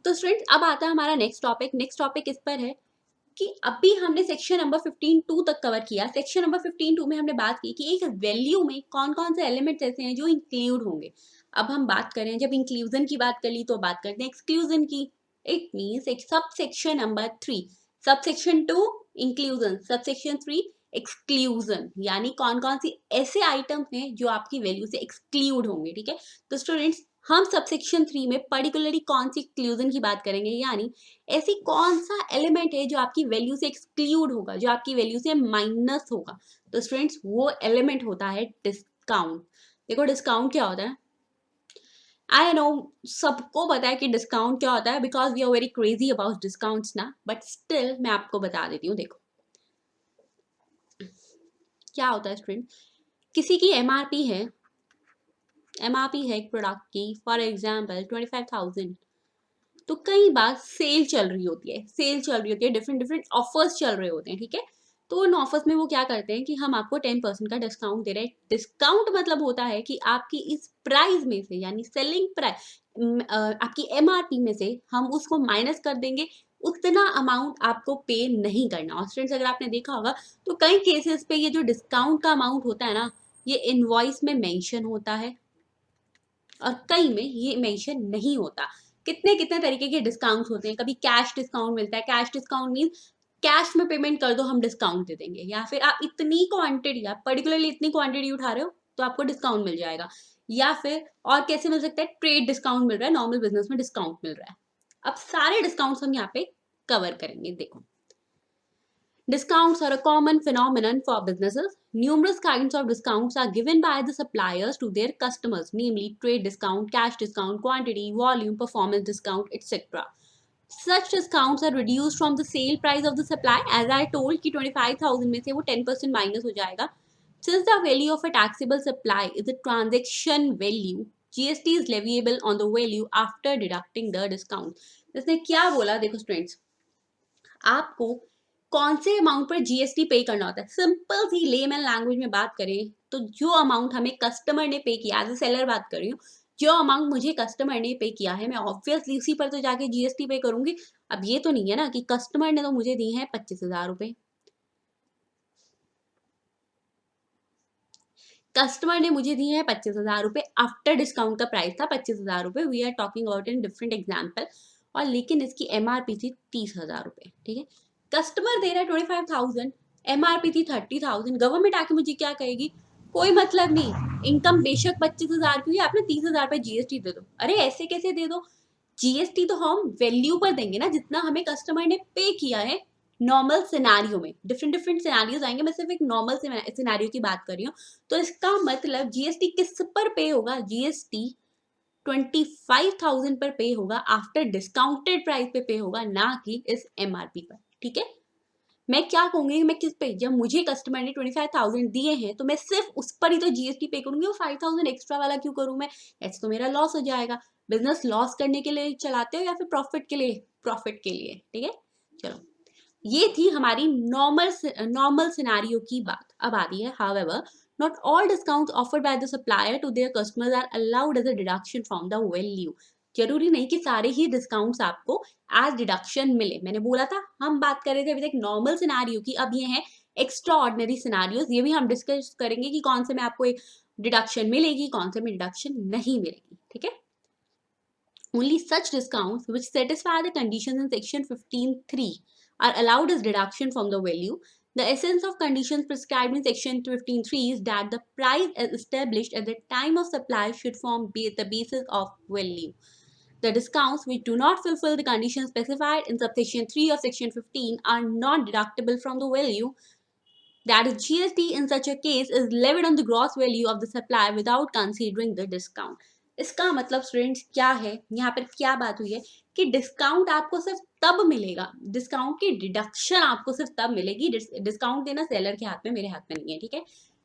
तो स्टूडेंट्स अब आता है हमारा नेक्स्ट टॉपिक इस पर है कि अभी हमने सेक्शन नंबर 15(2) तक कवर किया। सेक्शन नंबर 15(2) में हमने बात की कि एक वैल्यू में कौन कौन से एलिमेंट्स ऐसे हैं जो इंक्लूड होंगे। अब हम बात करें, जब इंक्लूजन की बात कर ली तो बात करते हैं एक्सक्लूजन की। इट मीन्स एक sub section number 3, sub section 2 inclusion, sub section 3 exclusion, यानी कौन कौन सी ऐसे आइटम्स हैं जो आपकी वैल्यू से एक्सक्लूड होंगे। ठीक है, तो स्टूडेंट्स हम सबसेक्शन 3 में पर्टिकुलरली कौन सी एक्सक्लूजन की बात करेंगे, यानी ऐसी कौन सा एलिमेंट है जो आपकी वैल्यू से एक्सक्लूड होगा, जो आपकी वैल्यू से माइनस होगा। तो स्टूडेंट्स वो एलिमेंट होता है डिस्काउंट। देखो डिस्काउंट क्या होता है, आई नो सबको पता है कि डिस्काउंट क्या होता है, because we are very crazy about discounts ना, बट स्टिल मैं आपको बता देती हूँ। देखो क्या होता है स्टूडेंट, किसी की एमआरपी है, एमआरपी है एक प्रोडक्ट की, फॉर एग्जाम्पल 25,000। तो कई बार सेल चल रही होती है, डिफरेंट डिफरेंट ऑफर्स चल रहे होते हैं। ठीक है, तो उन ऑफर्स में वो क्या करते हैं कि हम आपको 10% का डिस्काउंट दे रहे हैं। डिस्काउंट मतलब होता है कि आपकी इस प्राइस में से, यानी सेलिंग प्राइस, आपकी एमआरपी में से हम उसको माइनस कर देंगे, उतना अमाउंट आपको पे नहीं करना। और स्टूडेंट्स अगर आपने देखा होगा तो कई केसेस पे ये जो डिस्काउंट का अमाउंट होता है ना, ये इनवॉइस में मेंशन होता है और कई में ये मेंशन नहीं होता। कितने कितने तरीके के डिस्काउंट होते हैं, कभी कैश डिस्काउंट मिलता है, कैश डिस्काउंट मीन्स कैश में पेमेंट कर दो हम डिस्काउंट दे देंगे, या फिर आप इतनी क्वांटिटी, आप पर्टिकुलरली इतनी क्वांटिटी उठा रहे हो तो आपको डिस्काउंट मिल जाएगा। या फिर और कैसे मिल सकता है, ट्रेड डिस्काउंट मिल रहा है, नॉर्मल बिजनेस में डिस्काउंट मिल रहा है। अब सारे डिस्काउंट्स हम यहाँ पे कवर करेंगे। देखो discounts are a common phenomenon for businesses. Numerous kinds of discounts are given by the suppliers to their customers, namely trade discount, cash discount, quantity, volume, performance discount, etc. Such discounts are reduced from the sale price of the supply. As I told कि 25,000 में से वो 10% minus हो जाएगा. Since the value of a taxable supply is a transaction value, GST is leviable on the value after deducting the discount. इसने क्या बोला, देखो स्टूडेंट्स, आपको कौन से अमाउंट पर जीएसटी पे करना होता है। सिंपल सी लेमैन लैंग्वेज में बात करें तो जो अमाउंट हमें कस्टमर ने पे किया, एज ए सेलर बात कर रही हूँ, जो अमाउंट मुझे कस्टमर ने पे किया है मैं ऑब्वियसली उसी पर तो जाके जीएसटी पे करूंगी। अब ये तो नहीं है ना कि कस्टमर ने तो मुझे दी है 25,000 रुपए, कस्टमर ने मुझे दिए हैं 25,000 रुपए, आफ्टर डिस्काउंट का प्राइस था 25,000 रुपए, we are talking about in different example, और लेकिन इसकी एमआरपी थी 30,000 रुपए। ठीक है, कस्टमर दे रहा है 25,000, एमआरपी थी 30,000, गवर्नमेंट आके मुझे क्या कहेगी, कोई मतलब नहीं, इनकम बेशक 25,000 की हुई, आपने 30,000 पे जीएसटी दे दो। अरे ऐसे कैसे दे दो, जीएसटी तो हम वैल्यू पर देंगे ना, जितना हमें कस्टमर ने पे किया है। नॉर्मल सिनारियो में डिफरेंट डिफरेंट सिनारियोज आएंगे, मैं सिर्फ एक नॉर्मल सिनारियो की बात कर रही हूँ। तो इसका मतलब जीएसटी किस पर पे होगा, जीएसटी 25,000 पर पे होगा, आफ्टर डिस्काउंटेड प्राइस पे होगा, ना कि इस एमआरपी पर। ठीक है, मैं क्या कहूंगी, मैं किस पे, जब मुझे कस्टमर ने 25,000 दिए हैं तो मैं सिर्फ उस पर ही तो जीएसटी पे करूंगी, वो 5,000 एक्स्ट्रा वाला क्यों करूं मैं, ऐसे तो मेरा लॉस हो जाएगा। बिजनेस लॉस करने के लिए चलाते हो या फिर प्रॉफिट के लिए, प्रॉफिट के लिए। ठीक है, चलो ये थी हमारी नॉर्मल सिनारियो की बात। अब आती है, however not all discounts offered by the supplier to their customers are allowed as a deduction from the value. जरूरी नहीं कि सारे ही डिस्काउंट्स आपको एज डिडक्शन मिले। मैंने बोला था हम बात कर रहे थे अभी तक नॉर्मल सिनारियो की, अब ये है एक्स्ट्रा ऑर्डिनरी सिनारियोज, ये भी हम डिस्कस करेंगे कि कौन से में आपको एक डिडक्शन मिलेगी, कौन से में डिडक्शन नहीं मिलेगी। ठीक है, only such discounts which satisfy the conditions in section 15(3) are allowed as deduction from the value. The essence of conditions prescribed in section 15(3) is that the price as established at the time of supply should form the basis of value. The discounts which do not fulfill the conditions specified in subsection 3 of section 15 are not deductible from the value. That is, GST in such a case is levied on the gross value of the supply without considering the discount. इसका मतलब students क्या है, यहाँ पर क्या बात हुई है कि डिस्काउंट आपको सिर्फ तब मिलेगा, डिस्काउंट की डिडक्शन आपको सिर्फ तब मिलेगी, डिस्काउंट देना सेलर के हाथ में, मेरे हाथ में नहीं है। ठीक है,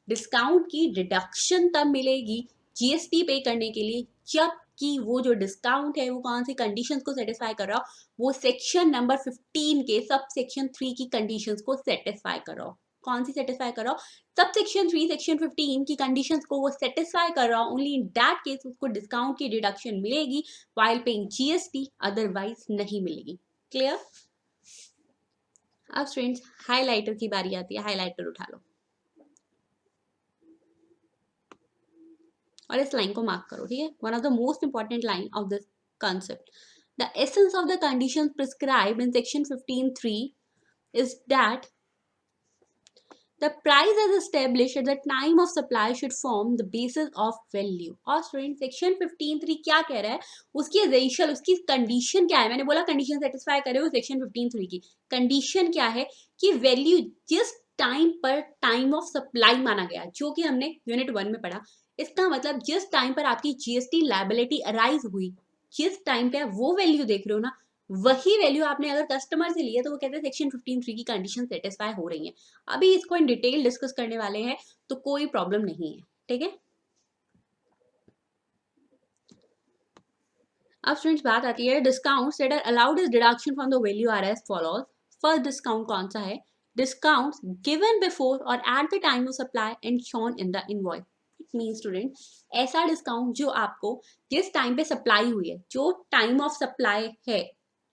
डिस्काउंट की डिडक्शन तब मिलेगी जीएसटी पे करने के लिए जब कि वो जो डिस्काउंट है वो कौन सी कंडीशंस को सेटिस्फाई कर रहा हो, वो सेक्शन नंबर 15 के सब सेक्शन 3 की कंडीशंस को सेटिस्फाई कर रहा हो। कौन सी सेटिस्फाई कर रहा हो, सब सेक्शन 3 सेक्शन 15 की कंडीशंस को वो सेटिस्फाई कर रहा हो, ओनली इन दैट केस उसको डिस्काउंट की डिडक्शन मिलेगी व्हाइल पेइंग जीएसटी, अदरवाइज नहीं मिलेगी। क्लियर? अब स्टूडेंट्स हाइलाइटर की बारी आती है, हाइलाइटर उठा लो और इस लाइन को मार्क करो, ठीक है? One of the most important line of this concept. The essence of the conditions prescribed in section 15(3) is that the price as established at the time of supply should form the basis of value. और student section 15(3) क्या कह रहा है, उसकी essential, उसकी condition क्या है? मैंने बोला कंडीशन सेटिस्फाई करे हो सेक्शन 15(3) की कंडीशन क्या है कि वैल्यू जिस टाइम पर टाइम ऑफ सप्लाई माना गया, जो कि हमने यूनिट 1 में पढ़ा। इसका मतलब जिस टाइम पर आपकी जीएसटी लायबिलिटी अराइज हुई, जिस टाइम पे आप वो वैल्यू देख रहे हो ना, वही वैल्यू आपने अगर कस्टमर से लिया तो वो कहते हैं सेक्शन 15(3) की कंडीशन सेटिस्फाई हो रही है। अभी इसको इन डिटेल डिस्कस करने वाले हैं, तो कोई प्रॉब्लम नहीं है, ठीक है? अब स्टूडेंट्स बात आती है discounts that are allowed as deduction from the value are as follows. First discount कौन सा है? डिस्काउंट्स गिवन बिफोर और at the time of supply and shown in the invoice. It mean student, ऐसा discount जो आपको जिस time पे supply हुई है, जो टाइम ऑफ सप्लाई है,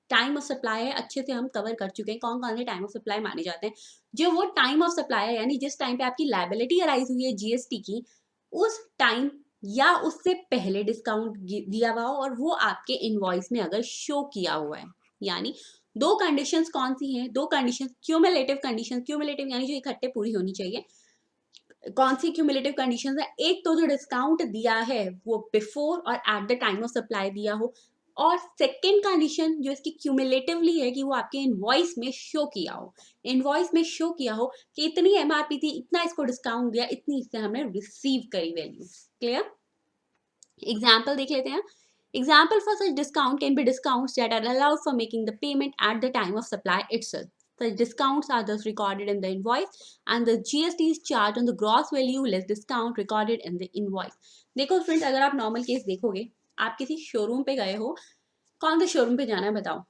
टाइम ऑफ सप्लाई है अच्छे से हम कवर कर चुके हैं कौन कौन से टाइम ऑफ सप्लाई माने जाते हैं। जो वो टाइम ऑफ सप्लाई है, यानी जिस टाइम पे आपकी लायबिलिटी अराइज हुई है जीएसटी की, उस टाइम या उससे पहले डिस्काउंट दिया हुआ हो और वो आपके इनवॉइस में अगर शो किया हुआ है। यानी दो कंडीशंस कौन सी हैं? दो कंडीशंस क्यूमुलेटिव कंडीशन, क्यूमुलेटिव यानी जो इकट्ठे पूरी होनी चाहिए। कौन सी क्यूमुलेटिव कंडीशंस है? एक तो जो डिस्काउंट दिया है वो बिफोर और at the time of supply दिया हो, और सेकेंड कंडीशन जो इसकी क्यूमुलेटिवली है कि वो आपके इनवॉइस में शो किया हो, इनवॉइस में शो किया हो कि इतनी एमआरपी थी, इतना इसको डिस्काउंट दिया, इतनी इससे हमने रिसीव करी वैल्यू। क्लियर? एग्जाम्पल देख लेते हैं। Example for such discount can be discounts that are allowed for making the payment at the time of supply itself. Such discounts are thus recorded in the invoice and the GST is charged on the gross value less discount recorded in the invoice. देखो friends, अगर आप normal case देखोगे, आप किसी showroom पे गए हो, कौन से शोरूम पे जाना है बताओ?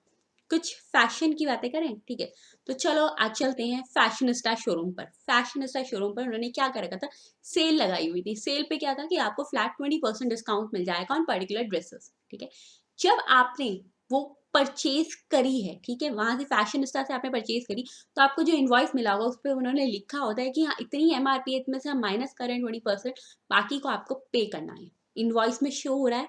कुछ फैशन की बातें करें, ठीक है? तो चलो आज चलते हैं फैशनिस्टा शोरूम पर। फैशनिस्टा शोरूम पर उन्होंने क्या कर रखा था? सेल लगाई हुई थी। सेल पे क्या था कि आपको फ्लैट 20% डिस्काउंट मिल जाएगा ऑन पर्टिकुलर ड्रेसेस, ठीक है? जब आपने वो परचेज करी है, ठीक है, वहां से फैशनिस्टा से आपने परचेज करी, तो आपको जो इनवॉइस मिला होगा उस पर उन्होंने लिखा होता है कि हाँ इतनी एमआरपी है, इसमें से हम माइनस करें 20%, बाकी को आपको पे करना है। इनवॉइस में शो हो रहा है,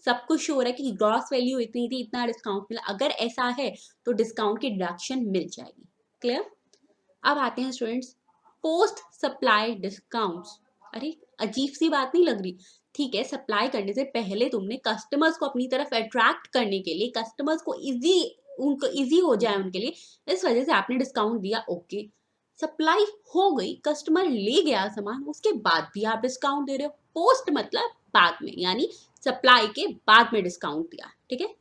सब कुछ शो हो रहा है कि ग्रॉस वैल्यू इतनी थी, इतना डिस्काउंट मिला। अगर ऐसा है तो डिस्काउंट की डिडक्शन मिल जाएगी। क्लियर? अब आते हैं स्टूडेंट्स पोस्ट सप्लाई डिस्काउंट्स। अरे अजीब सी बात नहीं लग रही? ठीक है, सप्लाई करने से पहले तुमने कस्टमर्स को अपनी तरफ अट्रैक्ट करने के लिए, कस्टमर्स को उनको इजी हो जाए उनके लिए, इस वजह से आपने डिस्काउंट दिया। ओके, सप्लाई हो गई, कस्टमर ले गया सामान, उसके बाद भी आप डिस्काउंट दे रहे हो। पोस्ट मतलब बाद में, यानी सप्लाई के बाद में डिस्काउंट दिया, ठीक है?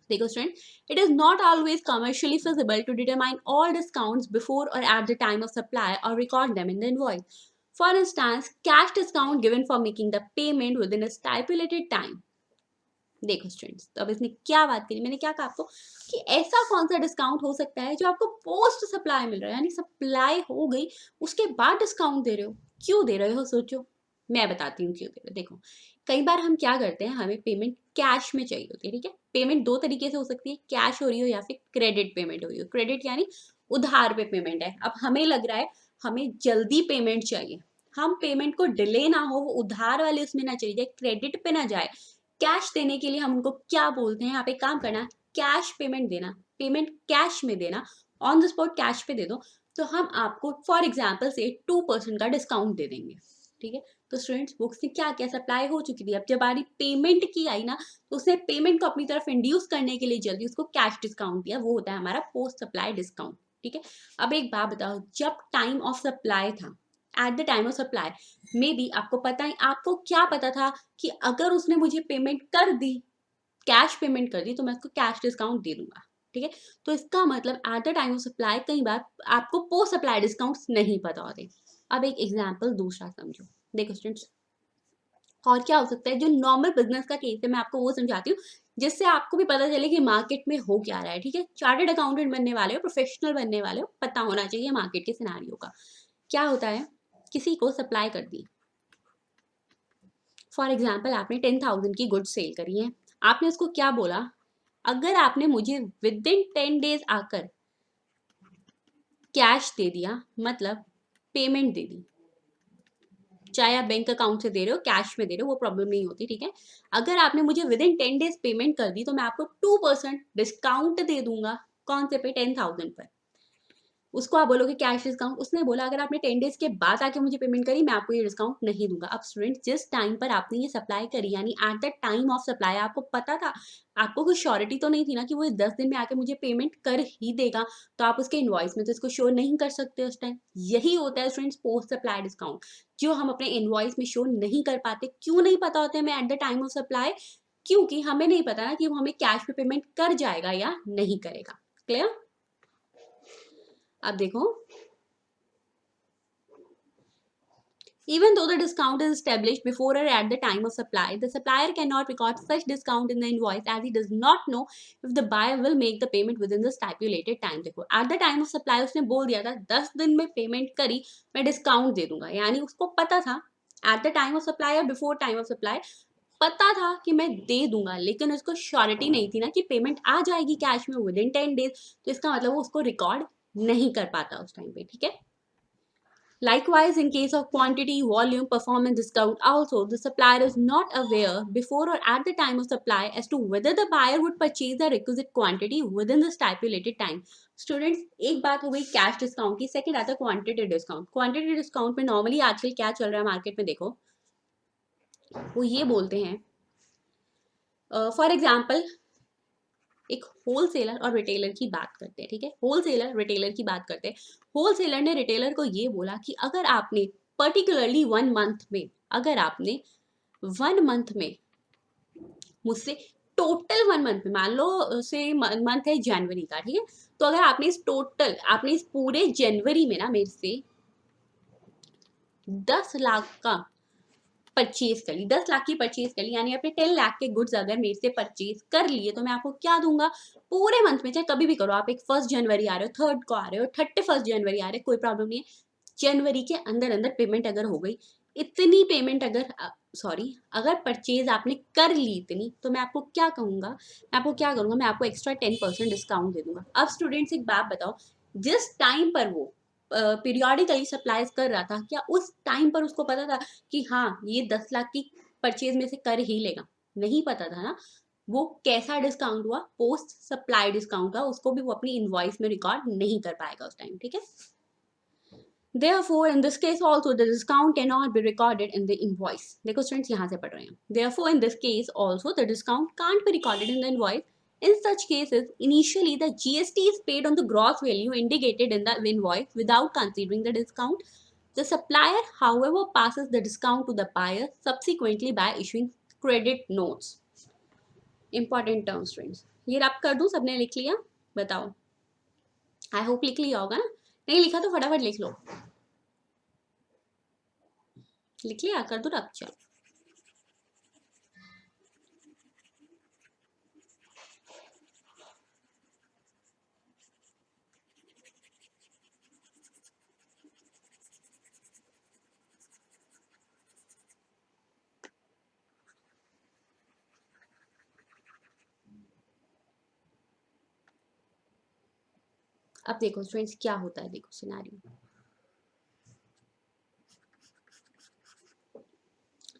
देखो student, it is not always commercially feasible to determine all discounts before or at the time of supply or record them in the invoice. For instance, cash discount given for making the payment within a stipulated time. देखो students, तो अब इसने क्या बात करी, मैंने क्या कहा आपको कि ऐसा कौन सा डिस्काउंट हो सकता है जो आपको पोस्ट सप्लाई मिल रहा है, यानी सप्लाई हो गई उसके बाद डिस्काउंट दे रहे हो। क्यों दे रहे हो? सोचो, मैं बताती हूँ क्यों दे रहे हो। देखो, कई बार हम क्या करते हैं, हमें पेमेंट कैश में चाहिए होती है, ठीक है? पेमेंट दो तरीके से हो सकती है, कैश हो रही हो या फिर क्रेडिट पेमेंट हो रही हो। क्रेडिट यानी उधार पे पेमेंट है। अब हमें लग रहा है हमें जल्दी पेमेंट चाहिए, हम पेमेंट को डिले ना हो, वो उधार वाले उसमें ना चली जाए, क्रेडिट पे ना जाए। कैश देने के लिए हम उनको क्या बोलते हैं? आप एक काम करना, कैश पेमेंट देना, पेमेंट कैश में देना, ऑन द स्पॉट कैश पे दे दो, तो हम आपको फॉर एग्जाम्पल से 2% का डिस्काउंट दे देंगे, ठीक है? तो स्टूडेंट्स, बुक्स ने क्या क्या सप्लाई हो चुकी थी, अब जब हमारी पेमेंट की आई ना, तो उसने पेमेंट को अपनी तरफ इंड्यूस करने के लिए जल्दी उसको कैश डिस्काउंट दिया, वो होता है हमारा पोस्ट सप्लाई डिस्काउंट, ठीक है? अब एक बात बताओ, जब टाइम ऑफ सप्लाई था, eight the time of supply, may be आपको पता है, आपको क्या पता था कि अगर उसने मुझे पेमेंट कर दी, कैश पेमेंट कर दी, तो मैं उसको कैश डिस्काउंट दे दूंगा, ठीक है? तो इसका मतलब eight the time of supply कई बार आपको पोस्ट सप्लाई डिस्काउंट्स नहीं पता होते। अब एक एग्जांपल दूसरा समझो। देखो स्टूडेंट्स, और क्या हो सकता है जो नॉर्मल बिजनेस का केस है, मैं आपको वो समझाती हूँ जिससे आपको भी पता चले कि मार्केट में हो क्या रहा है, ठीक है। चार्टर्ड अकाउंटेंट बनने वाले हो, प्रोफेशनल बनने वाले हो, पता होना चाहिए मार्केट के सिनारियो का। क्या होता है, किसी को सप्लाई कर दी, फॉर एग्जाम्पल आपने 10,000 की गुड्स सेल करी है, आपने उसको क्या बोला, अगर आपने मुझे विद इन 10 days आकर कैश दे दिया, मतलब पेमेंट दे दी, चाहे आप बैंक अकाउंट से दे रहे हो कैश में दे रहे हो, वो प्रॉब्लम नहीं होती, ठीक है। अगर आपने मुझे विद इन 10 days पेमेंट कर दी तो मैं आपको 2% डिस्काउंट दे दूंगा। कौन से पे? 10,000 पर। उसको आप बोलोगे कैश डिस्काउंट, उसने बोला अगर आपने 10 days के बाद आके मुझे पेमेंट करी मैं आपको ये डिस्काउंट नहीं दूंगा। अब स्टूडेंट, जिस टाइम पर आपने ये सप्लाई करी, यानी eight the time of supply आपको पता था, आपको कोई श्योरिटी तो नहीं थी ना कि वो 10 दिन में आके मुझे पेमेंट कर ही देगा, तो आप उसके इनवॉइस में तो इसको शो नहीं कर सकते उस टाइम। यही होता है स्टूडेंट्स पोस्ट सप्लाई डिस्काउंट, जो हम अपने इनवॉइस में शो नहीं कर पाते। क्यों नहीं पता होता हमें eight the time of supply? क्योंकि हमें नहीं पता ना कि वो हमें कैश पे पेमेंट कर जाएगा या नहीं करेगा। क्लियर? अब देखो, even though the discount is established before or at the time of supply, the supplier cannot record such discount in the invoice as he does not know if the buyer will make the payment within the stipulated time. देखो, at the time of supply उसने बोल दिया था 10 दिन में payment करी मैं discount दे दूंगा, यानी उसको पता था at the time of supply और before time of supply पता था कि मैं दे दूंगा, लेकिन उसको श्योरिटी नहीं थी ना कि पेमेंट आ जाएगी कैश में विद इन 10 days, तो इसका मतलब वो उसको रिकॉर्ड नहीं कर पाता उस टाइम पे, ठीक है। Likewise, in case of quantity, volume, performance discount, also the supplier is not aware before or at the time of supply as to whether the buyer would purchase the requisite quantity within the stipulated time. Students, एक बात हो गई cash discount की, second आता है quantity discount. Quantity discount में normally आजकल क्या चल रहा है मार्केट में, देखो वो ये बोलते हैं, फॉर एग्जाम्पल एक होलसेलर और रिटेलर की बात करते हैं, ठीक है। होलसेलर रिटेलर की बात करते हैं। होलसेलर ने रिटेलर को ये बोला कि अगर आपने पर्टिकुलरली 1 month में, अगर आपने 1 month में मुझसे टोटल 1 month में, मान लो से मंथ है जनवरी का, ठीक है, तो अगर आपने इस पूरे जनवरी में ना मेरे से 10 लाख का परचेज कर ली, 10 लाख की परचेज कर ली, यानी आपने 10 लाख के गुड्स अगर मेरे से परचेज कर लिए तो मैं आपको क्या दूंगा पूरे मंथ में, चाहे कभी भी करो आप, एक 1 जनवरी आ रहे हो, 3rd को आ रहे हो, 31 जनवरी आ रहे हो, कोई प्रॉब्लम नहीं है। जनवरी के अंदर अंदर पेमेंट अगर हो गई, इतनी पेमेंट अगर अगर परचेज आपने कर ली इतनी, तो मैं आपको क्या कहूंगा, मैं आपको क्या करूंगा, मैं आपको एक्स्ट्रा 10% डिस्काउंट दे दूंगा। अब स्टूडेंट्स एक बात बताओ, जिस टाइम पर वो पीरियोडिकली सप्लाईज कर रहा था, क्या उस टाइम पर उसको पता था कि हाँ ये 10 लाख की परचेज में से कर ही लेगा? नहीं पता था ना। वो कैसा डिस्काउंट हुआ? पोस्ट सप्लाई डिस्काउंट था, उसको भी वो अपनी इनवॉइस में रिकॉर्ड नहीं कर पाएगा उस टाइम, ठीक है। Therefore, in this case also the discount cannot be recorded in the invoice. देखो स्टूडेंट्स यहाँ से पढ़ रहे हैं। Therefore, in this case also the discount can't be recorded in the invoice. In such cases, initially the GST is paid on the gross value indicated in the invoice without considering the discount. The supplier, however, passes the discount to the buyer subsequently by issuing credit notes. Important terms, friends. ये रब कर दूं, सबने लिख लिया? बताओ। I hope लिख लिया होगा ना, नहीं लिखा तो फटाफट लिख लो। लिख लिया? कर दो रब? चलो। अब देखो फ्रेंड्स क्या होता है, देखो सिनेरियो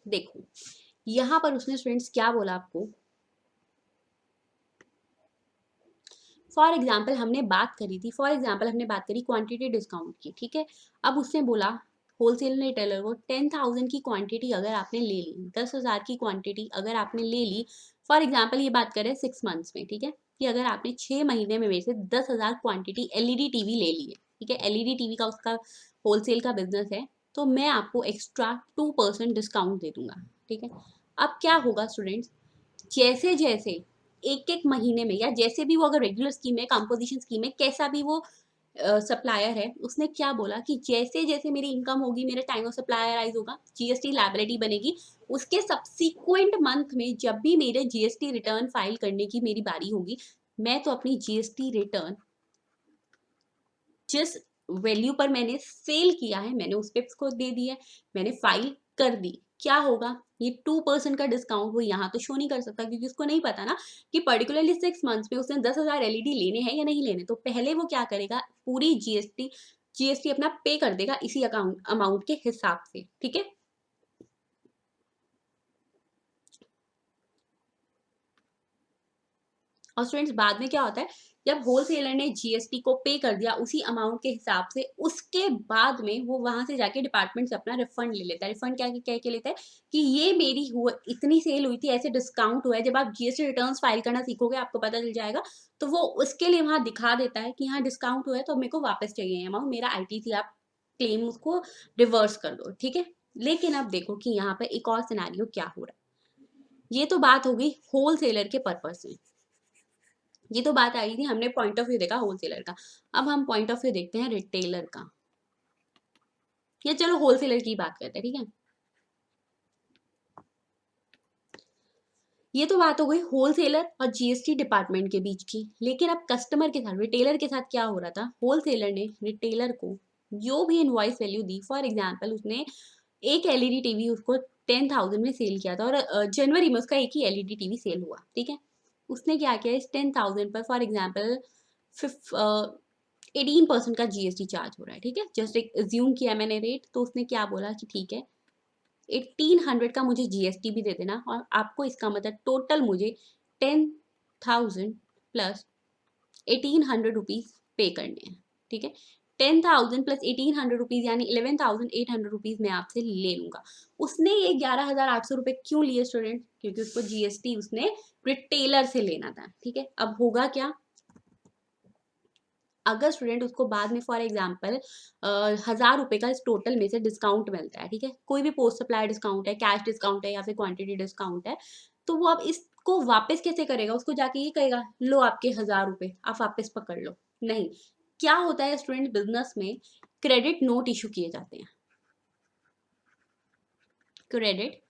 देखो, यहां पर उसने स्टूडेंट्स क्या बोला आपको, फॉर एग्जाम्पल हमने बात करी थी, हमने बात करी क्वांटिटी डिस्काउंट की, ठीक है। अब उसने बोला होलसेल रिटेलर को 10,000 की क्वांटिटी अगर आपने ले ली, 10,000 की क्वांटिटी अगर आपने ले ली, फॉर एग्जाम्पल ये बात करें 6 months में, ठीक है, कि अगर आपने 6 महीने में मेरे से 10,000 क्वांटिटी एलईडी टीवी ले ली है, ठीक है, एलईडी टीवी का उसका होलसेल का बिजनेस है, तो मैं आपको एक्स्ट्रा 2% डिस्काउंट दे दूंगा, ठीक है। अब क्या होगा स्टूडेंट्स, जैसे जैसे एक एक महीने में, या जैसे भी वो अगर रेगुलर स्कीम है, कंपोजिशन स्कीम है, कैसा भी वो सप्लायर है, उसने क्या बोला कि जैसे जैसे मेरी इनकम होगी, मेरा टाइम ऑफ सप्लाई राइज होगा, जीएसटी लायबिलिटी बनेगी, उसके सब्सिक्वेंट मंथ में जब भी मेरे जीएसटी रिटर्न फाइल करने की मेरी बारी होगी, मैं तो अपनी जीएसटी रिटर्न जिस वैल्यू पर मैंने सेल किया है, मैंने उस पे उसको दे दिया है, मैंने फाइल कर दी। क्या होगा, ये 2% का डिस्काउंट वो यहाँ तो शो नहीं कर सकता, क्योंकि उसको नहीं पता ना कि पर्टिकुलरली 6 मंथ्स में उसने 10,000 एलईडी लेने हैं या नहीं लेने। तो पहले वो क्या करेगा, पूरी जीएसटी अपना पे कर देगा इसी अमाउंट के हिसाब से, ठीक है। और स्टूडेंट्स बाद में क्या होता है, जब होलसेलर ने जीएसटी को पे कर दिया उसी अमाउंट के हिसाब से, उसके बाद में वो वहां से जाके डिपार्टमेंट से अपना रिफंड ले लेता है। रिफंड क्या क्या के लेता है कि ये मेरी इतनी सेल हुई थी, ऐसे डिस्काउंट हुआ है। जब आप जीएसटी रिटर्न्स फाइल करना सीखोगे आपको पता चल जाएगा, तो वो उसके लिए वहां दिखा देता है कि यहाँ डिस्काउंट हुआ है, तो मेरे को वापस चाहिए अमाउंट, मेरा आईटीसी आप क्लेम उसको रिवर्स कर दो, ठीक है। लेकिन अब देखो कि यहाँ पर एक और सिनेरियो क्या हो रहा है। ये तो बात हो गई होलसेलर के पर्पज से, ये तो बात आई थी, हमने पॉइंट ऑफ व्यू देखा होलसेलर का। अब हम पॉइंट ऑफ व्यू देखते हैं रिटेलर का, या चलो होलसेलर की बात करते हैं, ठीक है। ये तो बात हो गई होलसेलर और जीएसटी डिपार्टमेंट के बीच की। लेकिन अब कस्टमर के साथ, रिटेलर के साथ क्या हो रहा था, होलसेलर ने रिटेलर को जो भी invoice value the, for example उसने एक एलईडी टीवी उसको 10,000 में सेल किया था, और जनवरी में उसका एक ही एलईडी टीवी सेल हुआ, ठीक है। उसने क्या किया, इस 10,000 पर फॉर एग्जाम्पल 18% का जीएसटी चार्ज हो रहा है, ठीक है। जस्ट एक एज्यूम किया मैंने रेट, तो उसने क्या बोला कि ठीक है 1800 का मुझे जीएसटी भी दे देना, और आपको इसका मतलब टोटल मुझे 10,000 प्लस 1,800 रुपीज पे करने हैं, ठीक है। 10,000 प्लस 1,800 रुपीज यानी 11,800 रुपीज मैं आपसे ले लूंगा। उसने ये 11,800 रुपये क्यों लिए स्टूडेंट, क्योंकि उसको जीएसटी उसने रिटेलर से लेना था, ठीक है। अब होगा क्या, अगर स्टूडेंट उसको बाद में फॉर एग्जाम्पल 1,000 रुपये का इस टोटल में से डिस्काउंट मिलता है, ठीक है, कोई भी पोस्ट सप्लाई डिस्काउंट है, कैश डिस्काउंट है, या फिर क्वांटिटी डिस्काउंट है, तो वो अब इसको वापस कैसे करेगा, उसको जाके ये कहेगा लो आपके 1,000 रुपये आप वापस पकड़ लो, नहीं। क्या होता है स्टूडेंट, बिजनेस में क्रेडिट नोट इशू किए जाते हैं, क्रेडिट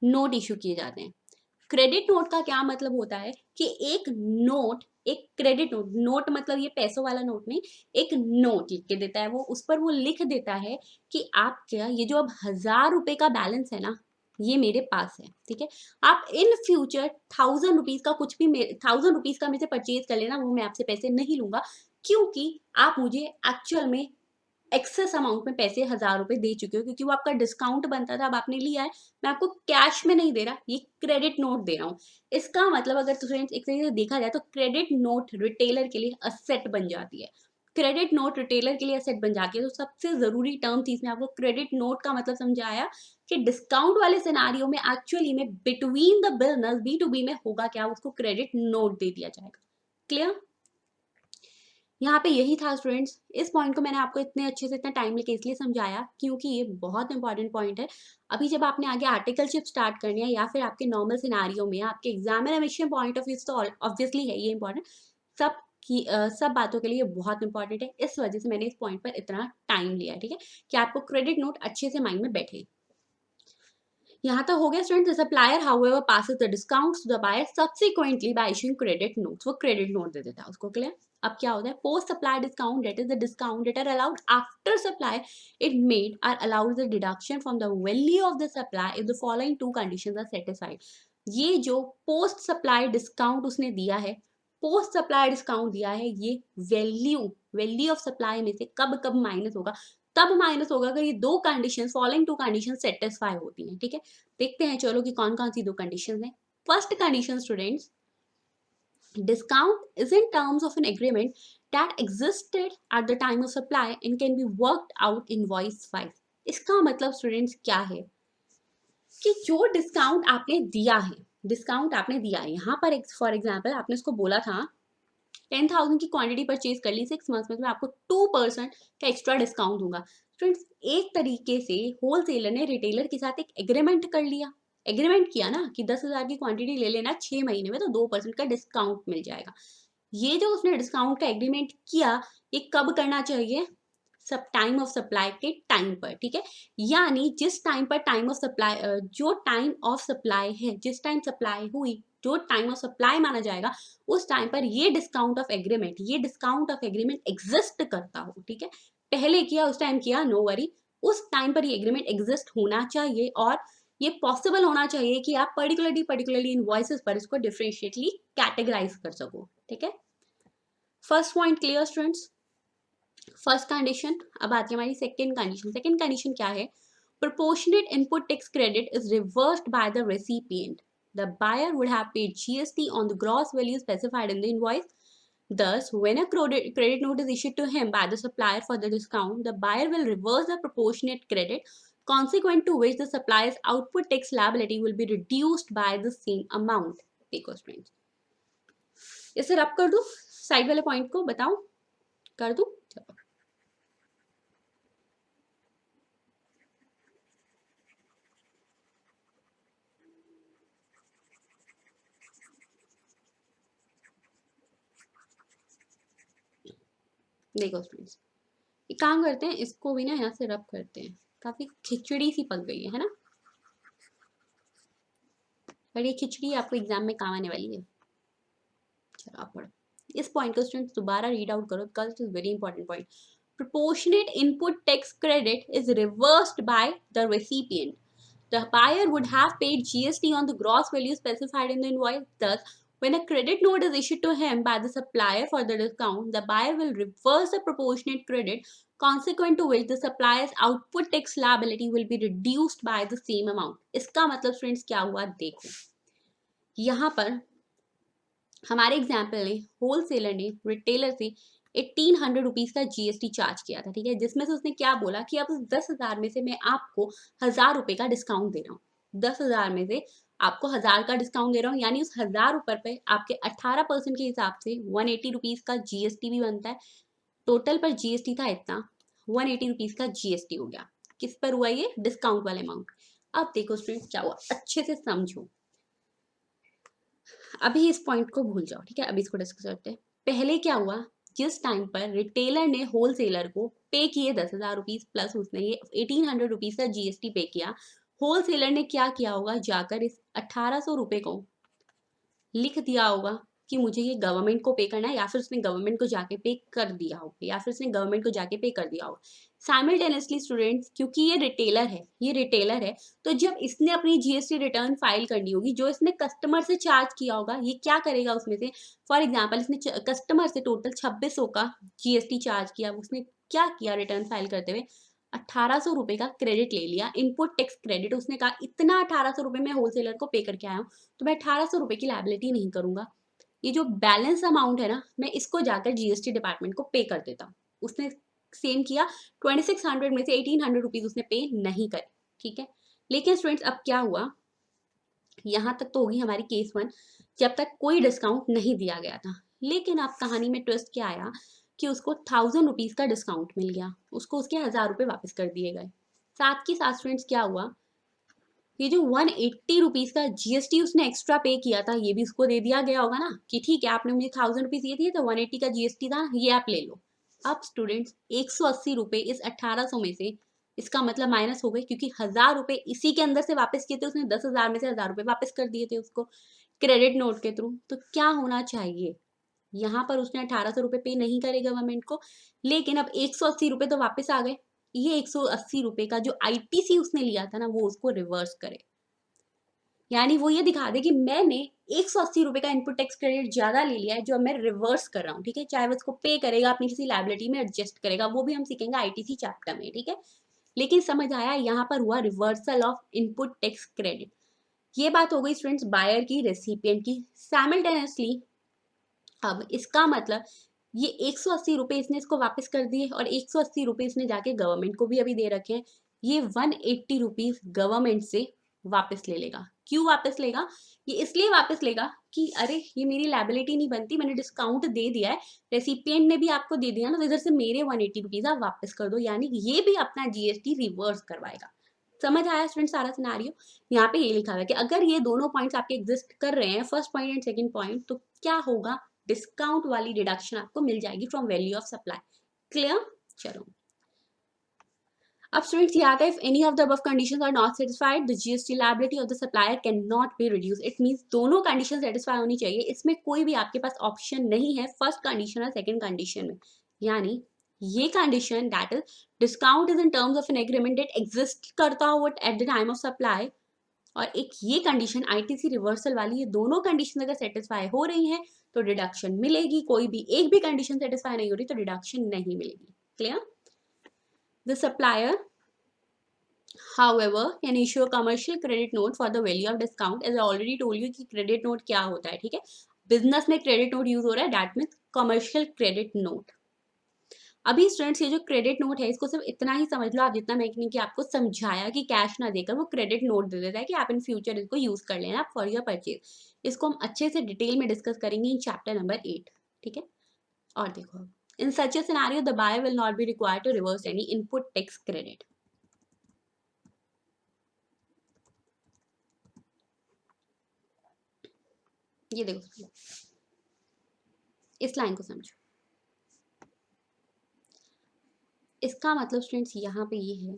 नोट इशू किए जाते हैं। क्रेडिट नोट का क्या मतलब होता है कि एक नोट, एक क्रेडिट नोट, नोट मतलब ये पैसों वाला नोट नहीं, एक नोट लिख के देता है वो, उस पर वो लिख देता है कि आपका ये जो अब 1,000 रुपये का बैलेंस है ना, ये मेरे पास है, ठीक है। आप इन फ्यूचर 1,000 रुपीज का कुछ भी 1,000 रुपीज का मेरे से परचेज कर लेना, वो मैं आपसे पैसे नहीं लूंगा, क्योंकि आप मुझे एक्चुअल में एक्सेस अमाउंट में पैसे 1,000 रुपये दे चुके हो, क्योंकि वो आपका डिस्काउंट बनता था, अब आपने लिया है, मैं आपको कैश में नहीं दे रहा, ये क्रेडिट नोट दे रहा हूँ। इसका मतलब अगर स्टूडेंट्स एक तरीके से देखा जाए तो क्रेडिट नोट रिटेलर के लिए असेट बन जाती है, क्रेडिट नोट रिटेलर के लिए असेट बन जाती है। तो सबसे जरूरी टर्म थी इसमें, आपको क्रेडिट नोट का मतलब समझाया कि डिस्काउंट वाले सिनारियो में एक्चुअली में बिटवीन द बिजनेस B2B में होगा क्या, उसको क्रेडिट नोट दे दिया जाएगा। क्लियर, यहाँ पे यही था स्टूडेंट्स। इस पॉइंट को मैंने आपको इतने अच्छे से इतना टाइम लेके इसलिए समझाया क्योंकि ये बहुत इंपॉर्टेंट पॉइंट है। अभी जब आपने आगे आर्टिकलशिप स्टार्ट करनी है या फिर आपके नॉर्मल सिनारियो में आपके एग्जामिनेशन पॉइंट ऑफ व्यू तो ऑब्वियसली है ये इंपॉर्टेंट, सब की सब बातों के लिए बहुत इंपॉर्टेंट है। इस वजह से मैंने इस पॉइंट पर इतना टाइम लिया है, ठीक है, कि आपको क्रेडिट नोट अच्छे से माइंड में बैठे। यहाँ तक हो गया student. The supplier however passes the discounts to the buyer subsequently by issuing credit notes, वो क्रेडिट नोट दे देता है उसको। क्लियर, अब क्या होता है, post supply discount that is the discount that are allowed after supply it made are allowed the deduction from the value of the supply if the following two conditions are satisfied. ये जो post supply discount उसने दिया है, post supply discount दिया है, ये value of supply में से कब कब माइनस होगा, तब माइनस होगा अगर ये दो condition, following two condition satisfy होती हैं, ठीक है। देखते हैं चलो कि कौन कौन सी दो कंडीशन है। First condition students, discount is in terms of an agreement that existed at the time of supply and can be worked out invoice wise। इसका मतलब स्टूडेंट्स क्या है कि जो डिस्काउंट आपने दिया है, डिस्काउंट आपने दिया है यहाँ पर, फॉर एग्जाम्पल आपने उसको बोला था 10,000 की क्वांटिटी परचेज कर ली 6 मंथ्स में, तो मैं आपको 2% का एक्स्ट्रा डिस्काउंट दूंगा। फ्रेंड्स, एक तरीके से होलसेलर ने रिटेलर के साथ एक एग्रीमेंट कर लिया, एग्रीमेंट किया ना कि 10,000 की क्वांटिटी ले लेना 6 महीने में, तो 2% का डिस्काउंट मिल जाएगा। ये जो उसने डिस्काउंट का एग्रीमेंट किया, ये कब करना चाहिए? सब टाइम ऑफ सप्लाई के टाइम पर, ठीक है। यानी जिस टाइम पर टाइम ऑफ सप्लाई, जो टाइम ऑफ सप्लाई है, जिस टाइम सप्लाई हुई, जो टाइम ऑफ सप्लाई माना जाएगा, उस टाइम पर ये डिस्काउंट ऑफ एग्रीमेंट, ये डिस्काउंट ऑफ एग्रीमेंट एग्जिस्ट करता हो, ठीक है। पहले किया, उस टाइम किया, नो वरी, उस टाइम पर ये एग्रीमेंट एग्जिस्ट होना चाहिए और ये पॉसिबल होना चाहिए कि आप पर्टिकुलरली इनवॉइसेस पर इसको डिफरेंशिएटली कैटेगराइज कर सको, ठीक है। First point clear students? First condition. अब आती है हमारी सेकंड कंडीशन। सेकंड कंडीशन क्या है? proportionate input tax credit is reversed by the recipient. The buyer would have paid GST on the gross value specified in the invoice. Thus, when a credit note is issued to him by the supplier for the discount, the buyer will reverse the proportionate credit, consequent to which the supplier's output tax liability will be reduced by the same amount. देखो students, इसे रब कर दूं, side वाले point को बताऊं, कर दूं? चलो, देखो स्टूडेंट्स, एक काम करते हैं, इसको भी ना यहाँ से रब करते हैं, काफी खिचड़ी सी पक गई है ना, पर ये खिचड़ी आपको एग्जाम में काम आने वाली है। चलो आप पढ़ो इस पॉइंट को स्टूडेंट्स, दोबारा रीड आउट करो because it is very important point. Proportionate input tax credit is reversed by the recipient. The buyer would have paid GST on the gross value specified in the invoice. Thus, when a credit note is issued to him by the supplier for the discount, the buyer will reverse the proportionate credit, consequent to which the supplier's output tax liability will be reduced by the same amount. इसका मतलब students क्या हुआ? देखो, यहाँ पर हमारे example ने, wholesaler ने रिटेलर से 1800 रुपीज का जीएसटी चार्ज किया था, ठीक है, जिसमें से उसने क्या बोला कि अब उस 10,000 में से मैं आपको 1000 रुपए का डिस्काउंट दे रहा हूँ, 10,000 में से आपको 1000 का डिस्काउंट दे रहा हूँ, यानी उस 1000 रुपए पे आपके 18% के हिसाब से 180 रुपीज का जीएसटी भी बनता है। टोटल पर जीएसटी था इतना, 180 रुपीज का जीएसटी हो गया। किस पर हुआ? ये डिस्काउंट वाले अमाउंट। अब देखो स्टूडेंट्स क्या हुआ, अच्छे से समझो, अभी इस पॉइंट को भूल जाओ, ठीक है, अभी इसको डिस्कस करते हैं। पहले क्या हुआ, जिस टाइम पर रिटेलर ने होलसेलर को पे किए 10,000 रुपीज प्लस उसने ये 1800 रुपीज का जीएसटी पे किया, होलसेलर ने क्या किया होगा, जाकर इस 1800 रुपए को लिख दिया होगा कि मुझे ये गवर्नमेंट को पे करना है, या फिर उसने गवर्नमेंट को जाके पे कर दिया होगा, या फिर उसने गवर्नमेंट को जाके पे कर दिया होगा साइमल्टेनियसली स्टूडेंट्स, क्योंकि ये रिटेलर है, ये रिटेलर है, तो जब इसने अपनी जीएसटी रिटर्न फाइल करनी होगी, जो इसने कस्टमर से चार्ज किया होगा, ये क्या करेगा उसमें से, फॉर एग्जाम्पल इसने कस्टमर से टोटल 2600 का जीएसटी चार्ज किया, उसने क्या किया रिटर्न फाइल करते हुए, 1800 रुपए का क्रेडिट ले लिया, इनपुट टैक्स क्रेडिट। उसने कहा इतना 1800 रुपए मैं होलसेलर को पे करके आया हूँ, तो मैं 1800 रुपए की लायबिलिटी नहीं करूंगा, ये जो बैलेंस अमाउंट है ना, मैं इसको जाकर जीएसटी डिपार्टमेंट को पे कर देता हूँ। उसने सेम किया, 2600 में से 1800 रुपीज उसने पे नहीं करे, ठीक है। लेकिन स्टूडेंट्स अब क्या हुआ, यहाँ तक तो होगी हमारी केस 1, जब तक कोई डिस्काउंट नहीं दिया गया था। लेकिन अब कहानी में ट्विस्ट क्या आया कि उसको 1000 रुपीज का डिस्काउंट मिल गया, उसको उसके 1000 रुपए वापस कर दिए गए। साथ के साथ स्टूडेंट्स क्या हुआ, ये जो 180 रुपीज का जीएसटी उसने एक्स्ट्रा पे किया था, ये भी उसको दे दिया गया होगा ना, कि ठीक है आपने मुझे 1000 रुपीज दिए थे तो 180 का जीएसटी था, ये आप ले लो। अब स्टूडेंट्स 180 रुपए इस 1800 में से, इसका मतलब माइनस हो गए, क्योंकि 1000 रुपए इसी के अंदर से वापस किए थे उसने, 10,000 में से 1000 रुपए वापस कर दिए थे उसको क्रेडिट नोट के थ्रू। तो क्या होना चाहिए, यहाँ पर उसने 1800 रुपए पे नहीं करे गवर्नमेंट को, लेकिन अब 180 रुपए तो वापस आ गए, ये 180 रुपए का जो आईटीसी उसने लिया था ना, वो उसको रिवर्स करे, यानी वो ये दिखा दे कि मैंने 180 रुपए का इनपुट टैक्स क्रेडिट ज्यादा ले लिया है, जो अब मैं रिवर्स कर रहा हूँ, ठीक है। चाहे वो उसको पे करेगा, अपनी किसी लायबिलिटी में एडजस्ट करेगा, वो भी हम सीखेंगे आईटीसी चैप्टर में, ठीक है। लेकिन समझ आया, यहाँ पर हुआ reversal of input tax credit. ये बात हो गई स्टूडेंट्स बायर की, रेसिपिएंट की। साइमल्टेनियसली अब इसका मतलब ये 180 रुपए इसने इसको वापस कर दिए, और 180 रुपए इसने जाके गवर्नमेंट को भी अभी दे रखे हैं, ये 180 रुपीज गवर्नमेंट से वापस ले लेगा। क्यों वापस लेगा? ये इसलिए वापस लेगा कि अरे ये मेरी लायबिलिटी नहीं बनती, मैंने डिस्काउंट दे दिया है, रेसिपिएंट ने भी आपको दे दिया ना, तो इधर से मेरे 180 रुपीज आप वापस कर दो, यानी ये भी अपना जीएसटी रिवर्स करवाएगा। समझ आया स्टूडेंट सारा सिनारियो? यहाँ पे ये लिखा हुआ है कि अगर ये दोनों पॉइंट्स आपके एग्जिस्ट कर रहे हैं, first point and second point, तो क्या होगा, डिस्काउंट वाली डिडक्शन आपको मिल जाएगी from value of supply. Clear? चलो अब स्टूडेंट्स याद है, if any of the above conditions are not satisfied the GST liability of the supplier can not be reduce. It means दोनों कंडीशन सेटिस्फाई होनी चाहिए, इसमें कोई भी आपके पास ऑप्शन नहीं है फर्स्ट कंडीशन और सेकंड कंडीशन में। यानी ये condition that is discount is in terms of an agreement that exist करता हो eight the time of supply, और एक ये कंडीशन आईटीसी रिवर्सल वाली, ये दोनों कंडीशन अगर सेटिस्फाई हो रही हैं तो डिडक्शन मिलेगी, कोई भी एक भी कंडीशन सेटिस्फाई नहीं हो रही तो डिडक्शन नहीं मिलेगी। Clear? The supplier however can issue a commercial credit note for the value of discount, as I already told you कि credit note क्या होता है, ठीक है? बिजनेस में क्रेडिट नोट यूज हो रहा है, that means commercial credit note. अभी स्टूडेंट्स ये जो क्रेडिट नोट है इसको सिर्फ इतना ही समझ लो आप, जितना मैंने कि आपको समझाया कि कैश ना देकर वो क्रेडिट नोट दे देता है कि आप इन फ्यूचर इसको यूज कर लेना फॉर योर परचेज। इसको हम अच्छे से डिटेल में डिस्कस करेंगे इन चैप्टर नंबर 8, ठीक है? और देखो, in such a scenario the buyer will not be required to reverse any input tax credit. ये देखो इस लाइन को समझो, इसका मतलब स्टूडेंट्स यहाँ पे ये है,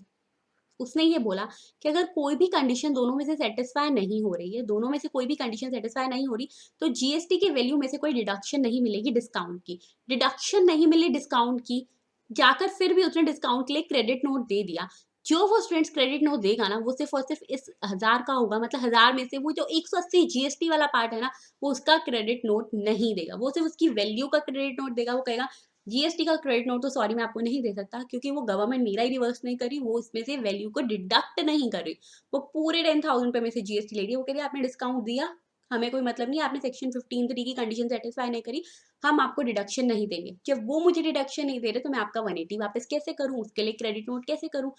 उसने ये बोला कि अगर कोई भी कंडीशन दोनों में से सेटिस्फाई नहीं हो रही है, दोनों में से कोई भी कंडीशन सेटिस्फाई नहीं हो रही, तो जीएसटी के वैल्यू में से कोई डिडक्शन नहीं मिलेगी डिस्काउंट की। डिडक्शन नहीं मिली डिस्काउंट की, जाकर फिर भी उसने डिस्काउंट के लिए क्रेडिट नोट दे दिया। जो वो स्टूडेंट्स क्रेडिट नोट देगा ना, वो सिर्फ और सिर्फ इस 1000 का होगा, मतलब 1000 में से वो जो 180 जीएसटी वाला पार्ट है ना, वो उसका क्रेडिट नोट नहीं देगा, वो सिर्फ उसकी वैल्यू का क्रेडिट नोट देगा। वो कहेगा जीएसटी का क्रेडिट नोट तो सॉरी मैं आपको नहीं दे सकता, क्योंकि वो गवर्नमेंट मेरा ही रिवर्स नहीं करी, वो इसमें से वैल्यू को डिडक्ट नहीं करी, वो पूरे 10,000 पे में से जीएसटी ले रही है। वो कह रही है आपने डिस्काउंट दिया, हमें कोई मतलब नहीं, आपने सेक्शन 15(3) की कंडीशन सेटिस्फाई नहीं करी, हम आपको डिडक्शन नहीं देंगे। जब वो मुझे डिडक्शन नहीं दे रहे तो मैं आपका 180 वापस कैसे करूं, उसके लिए क्रेडिट नोट कैसे करूं?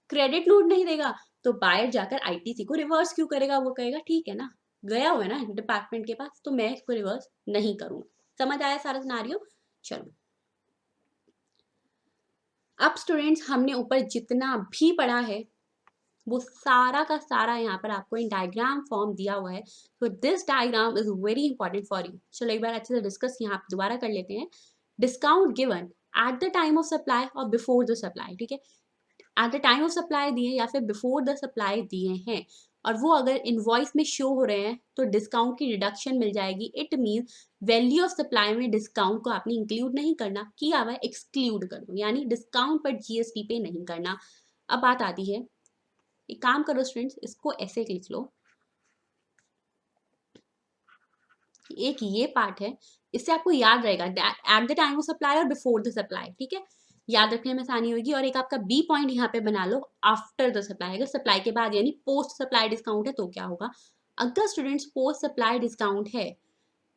क्रेडिट नोट नहीं देगा तो बायर जाकर आईटीसी को रिवर्स क्यों करेगा? वो कहेगा ठीक है ना, गया हुआ है ना डिपार्टमेंट के पास, तो मैं इसको रिवर्स नहीं करूंगा। समझ आया सारा सिनेरियो? चलो अब स्टूडेंट्स हमने ऊपर जितना भी पढ़ा है वो सारा का सारा यहाँ पर आपको इन डायग्राम फॉर्म दिया हुआ है। तो this diagram is very important for you. चलो एक बार अच्छे से डिस्कस यहाँ दोबारा कर लेते हैं। Discount given at the time of supply और बिफोर द सप्लाई, ठीक है? Eight the time of supply दिए या फिर बिफोर द सप्लाई दिए हैं, और वो अगर इनवॉइस में शो हो रहे हैं तो डिस्काउंट की रिडक्शन मिल जाएगी। It means value of supply में डिस्काउंट को आपने इंक्लूड नहीं करना, किया हुआ एक्सक्लूड कर दो, यानी डिस्काउंट पर जीएसटी पे नहीं करना। अब बात आती है, एक काम करो स्टूडेंट्स, इसको ऐसे लिख लो, एक ये पार्ट है, इससे आपको याद रहेगा eight the time of supply और बिफोर द सप्लाई, ठीक है? याद रखने में आसानी होगी। और एक आपका बी पॉइंट यहाँ पे बना लो, आफ्टर द सप्लाई, अगर सप्लाई के बाद यानी पोस्ट सप्लाई डिस्काउंट है तो क्या होगा? अगर स्टूडेंट्स पोस्ट सप्लाई डिस्काउंट है,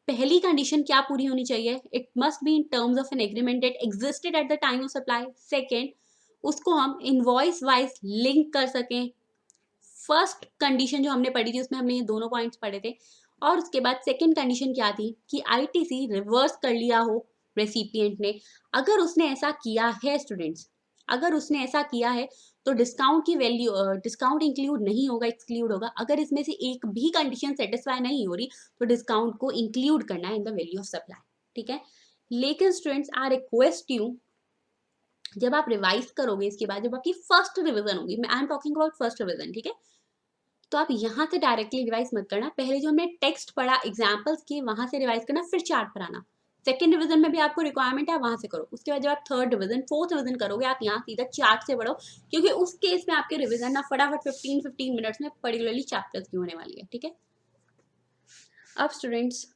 पहली कंडीशन क्या पूरी होनी चाहिए? It must be in terms of an agreement that existed eight the time of supply. Second, उसको हम इनवॉइस वाइज लिंक कर सकें। फर्स्ट कंडीशन जो हमने पढ़ी थी उसमें हमने ये दोनों पॉइंट्स पढ़े थे। और उसके बाद सेकंड कंडीशन क्या थी कि आईटीसी रिवर्स कर लिया हो रेसिपिएंट ने। अगर उसने ऐसा किया है स्टूडेंट्स, अगर उसने ऐसा किया है तो डिस्काउंट की वैल्यू, डिस्काउंट इंक्लूड नहीं होगा, एक्सक्लूड होगा। अगर इसमें से एक भी कंडीशन सेटिस्फाई नहीं हो रही तो डिस्काउंट को इंक्लूड करना है in the value of supply, ठीक है? लेकिन स्टूडेंट्स आई रिक्वेस्ट यू, जब आप रिवाइज करोगे इसके बाद, जब आपकी फर्स्ट रिविजन होगी, मैं I am talking about first revision, ठीक है? तो आप यहाँ से डायरेक्टली रिवाइज मत करना, पहले जो हमने टेक्स्ट पढ़ा एग्जाम्पल्स की वहां से रिवाइज करना, फिर चार्ट पर आना। सेकंड रिवीजन में भी आपको रिक्वायरमेंट है वहां से करो, उसके बाद जब आप थर्ड रिवीजन फोर्थ रिवीजन करोगे आप यहाँ सीधा चार्ट से पढ़ो, क्योंकि उस केस में आपके रिवीजन ना फटाफट 15 मिनट्स में पर्टिकुलरली चैप्टर्स की होने वाली है, ठीक है? अब स्टूडेंट्स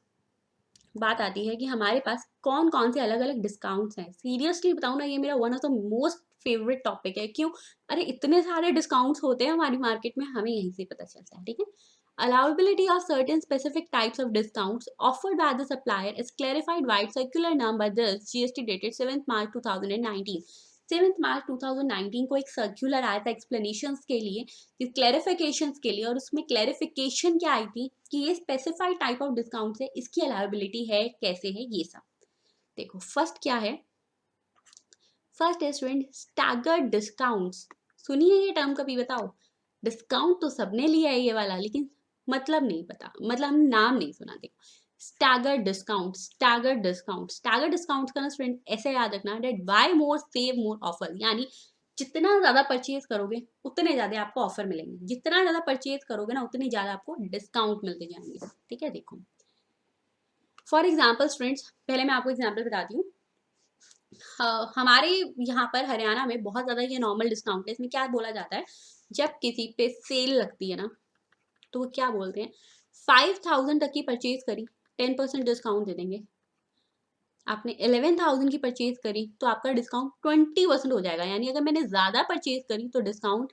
बात आती है कि हमारे पास कौन कौन से अलग अलग डिस्काउंट्स हैं। सीरियसली बताऊँ ना, ये मेरा one of the most favourite topic है। क्यों? अरे इतने सारे डिस्काउंट्स होते हैं हमारी मार्केट में, हमें यहीं से पता चलता है, ठीक है? Allowability of certain specific types of discounts offered by the supplier is clarified by circular number this GST dated 7th March 2019। 7th March 2019 को एक सर्कुलर आया था एक्सप्लेनेशंस के लिए, क्लैरिफिकेशंस के लिए, और उसमें क्लैरिफिकेशन क्या आई थी कि ये स्पेसिफाइड टाइप ऑफ डिस्काउंट है, इसकी अलाउबिलिटी है, कैसे है, ये सब देखो। फर्स्ट क्या है? फर्स्ट है स्टूडेंट स्टैगर्ड डिस्काउंट्स। सुनिए ये टर्म कभी, बताओ। डिस्काउंट तो सबने लिया है ये वाला, लेकिन मतलब नहीं पता, मतलब हमने नाम नहीं सुना। देखो staggered discount, staggered discount, staggered discount का ना स्टूडेंट ऐसे याद रखना, date by more save more offer, यानी जितना ज्यादा परचेज करोगे उतने ज्यादा आपको ऑफर मिलेंगे, जितना ज्यादा परचेज करोगे ना उतनी ज्यादा आपको डिस्काउंट मिलते जाएंगे, ठीक है। देखो फॉर एग्जाम्पल स्टूडेंट्स, पहले मैं आपको एग्जाम्पल बताती हूँ। हमारे यहाँ पर हरियाणा में बहुत ज्यादा ये नॉर्मल डिस्काउंट है। इसमें क्या बोला जाता है, जब किसी पे सेल लगती है ना तो वो क्या बोलते हैं, 5,000 तक की परचेज करी 10% डिस्काउंट दे देंगे। आपने 11,000 की परचेज करी तो आपका डिस्काउंट 20% हो जाएगा, यानी अगर मैंने ज्यादा परचेज करी तो डिस्काउंट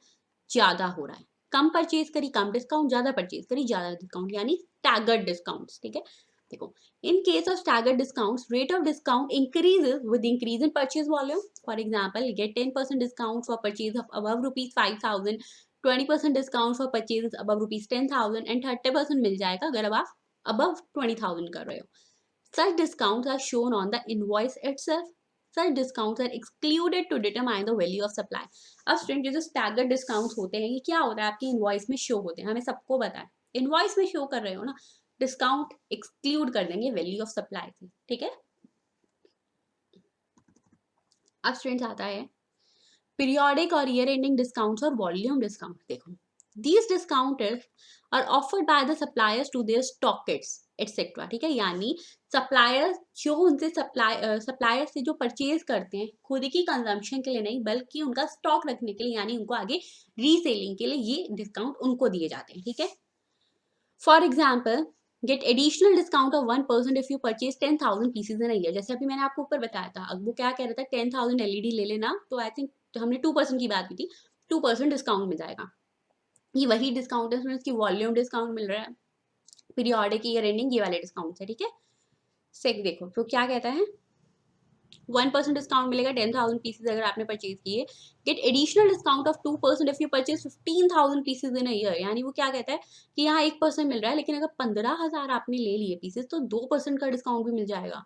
ज्यादा हो रहा है, कम परचेज करी कम डिस्काउंट, ज्यादा परचेज करी ज्यादा डिस्काउंट, यानी स्टैगर्ड डिस्काउंट, ठीक है। देखो in case of staggered discounts, rate of discount increases with increase in purchase volume. For example, you get 10% discount for purchase of above rupees 5,000, 20% discount for purchases above rupees 10,000 and 30% मिल जाएगा अगर अब आप above 20,000 कर रहे हो। Such discounts are shown on the invoice itself. Such discounts are excluded to determine the value of supply. अब student ये जो staggered discounts होते हैं ये क्या होता है, आपकी इनवॉइस में शो होते हैं, हमें सबको पता है। इनवॉइस में शो कर रहे हो ना, डिस्काउंट एक्सक्लूड कर देंगे वैल्यू ऑफ सप्लाई से, ठीक है। अब स्टूडेंट्स आता है पीरियोडिक और ईयर एंडिंग डिस्काउंट्स और वॉल्यूम डिस्काउंट। देखो these discounts are offered by the suppliers to their stockists etc, ठीक है। यानी सप्लायर्स जो उनसे सप्लायर से जो परचेज करते हैं खुद की कंजम्पशन के लिए नहीं बल्कि उनका स्टॉक रखने के लिए, यानी उनको आगे रीसेलिंग के लिए ये डिस्काउंट उनको दिए जाते हैं, ठीक है। For example get additional discount of 1% if you purchase 10,000 pieces in a year. जैसे अभी मैंने आपको ऊपर बताया था, अब वो क्या कह रहा था 10,000 एलईडी ले लेना, तो आई थिंक हमने 2% की बात की थी, 2% डिस्काउंट मिल जाएगा। ये वही डिस्काउंट है इसकी वॉल्यूम डिस्काउंट मिल रहा है, पीरियोडिक ईयर एंडिंग ये वाले डिस्काउंट है, ठीक है। सेक देखो तो क्या कहता है 1% डिस्काउंट मिलेगा 10,000 पीसेज अगर आपने परचेज किए। Get additional discount of 2% if you purchase 15,000 pieces in a year. यानी वो क्या कहता है कि यहाँ 1% मिल रहा है, लेकिन अगर 15,000 आपने ले लिए पीसेज तो 2% का डिस्काउंट भी मिल जाएगा।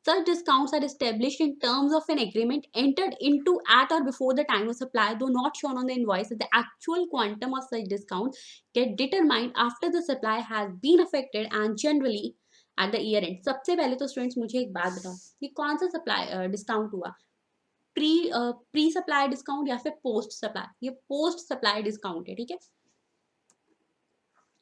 Such discounts are established in terms of an agreement entered into at or before the time of supply, though not shown on the invoice. The actual quantum of such discounts get determined after the supply has been affected and generally at the year end. सबसे पहले तो students मुझे एक बात बताओ कि कौन सा सप्लाई डिस्काउंट हुआ, प्री सप्लाई डिस्काउंट या फिर पोस्ट सप्लाई? ये पोस्ट सप्लाई डिस्काउंट है, ठीक है।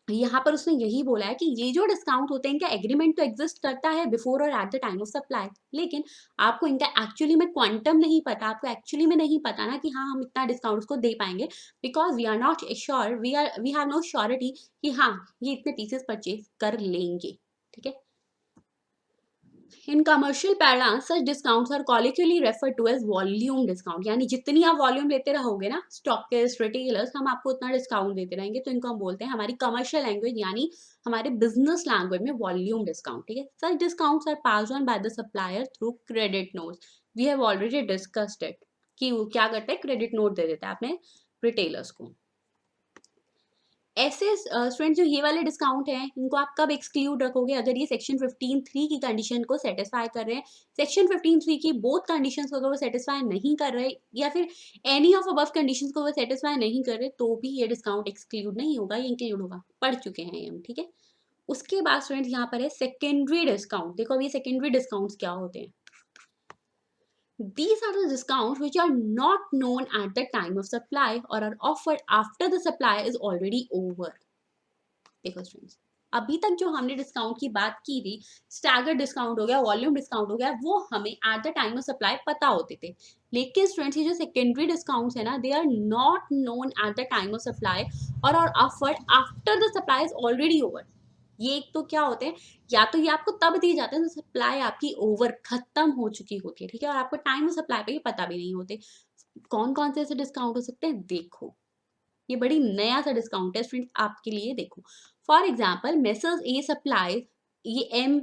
यहाँ पर उसने यही बोला है कि ये जो डिस्काउंट होते हैं इनका एग्रीमेंट तो एग्जिस्ट करता है बिफोर और at the time of supply, लेकिन आपको इनका एक्चुअली में क्वांटम नहीं पता, आपको एक्चुअली में नहीं पता ना कि हाँ हम इतना डिस्काउंट उसको दे पाएंगे, because we are not sure, we have no surety कि हाँ ये इतने पीसेस परचेज कर लेंगे, ठीक है। In commercial parlance, such discounts are colloquially referred to as volume discount. यानी जितनी आप वॉल्यूम लेते रहोगे ना, स्टॉकिस्ट रिटेलर्स, हम आपको उतना डिस्काउंट देते रहेंगे, तो इनको हम बोलते हैं हमारी कमर्शियल लैंग्वेज यानी हमारे बिजनेस लैंग्वेज में वॉल्यूम डिस्काउंट, ठीक है। Such discounts are passed on by the supplier through credit notes. We have already discussed it कि वो क्या करते हैं, क्रेडिट नोट दे देता है अपने रिटेलर्स को। ऐसे स्टूडेंट जो ये वाले डिस्काउंट हैं इनको आप कब एक्सक्लूड रखोगे, अगर ये सेक्शन 15(3) की कंडीशन को सेटिस्फाई कर रहे हैं, सेक्शन 15(3) की बोथ कंडीशंस को अगर वो सेटिस्फाई नहीं कर रहे या फिर एनी ऑफ अबव कंडीशंस को वो सेटिस्फाई नहीं कर रहे तो भी ये डिस्काउंट एक्सक्लूड नहीं होगा, ये इंक्लूड होगा, पढ़ चुके हैं ये हम, ठीक है। उसके बाद स्टूडेंट यहाँ पर है सेकेंडरी डिस्काउंट। देखो अब ये सेकेंडरी डिस्काउंट क्या होते हैं। These are the discounts which are not known at the time of supply or are offered after the supply is already over. देखो स्टूडेंट्स, अभी तक जो हमने डिस्काउंट की बात की थी, स्टैगर्ड डिस्काउंट हो गया, वॉल्यूम डिस्काउंट हो गया, वो हमें eight the time of supply पता होते थे। लेकिन स्टूडेंट्स ये जो सेकेंडरी डिस्काउंट्स है ना, they are not known at the time of supply और are offered after the supply is already over. ये एक तो क्या होते हैं, या तो ये आपको तब दिए जाते हैं जब सप्लाई आपकी ओवर खत्म हो चुकी होती है, ठीक है, और आपको टाइम ऑफ सप्लाई पे ये पता भी नहीं होते। कौन कौन से ऐसे डिस्काउंट हो सकते हैं, देखो ये बड़ी नया सा डिस्काउंट है स्टूडेंट आपके लिए। देखो for example messrs A supply, ये एम,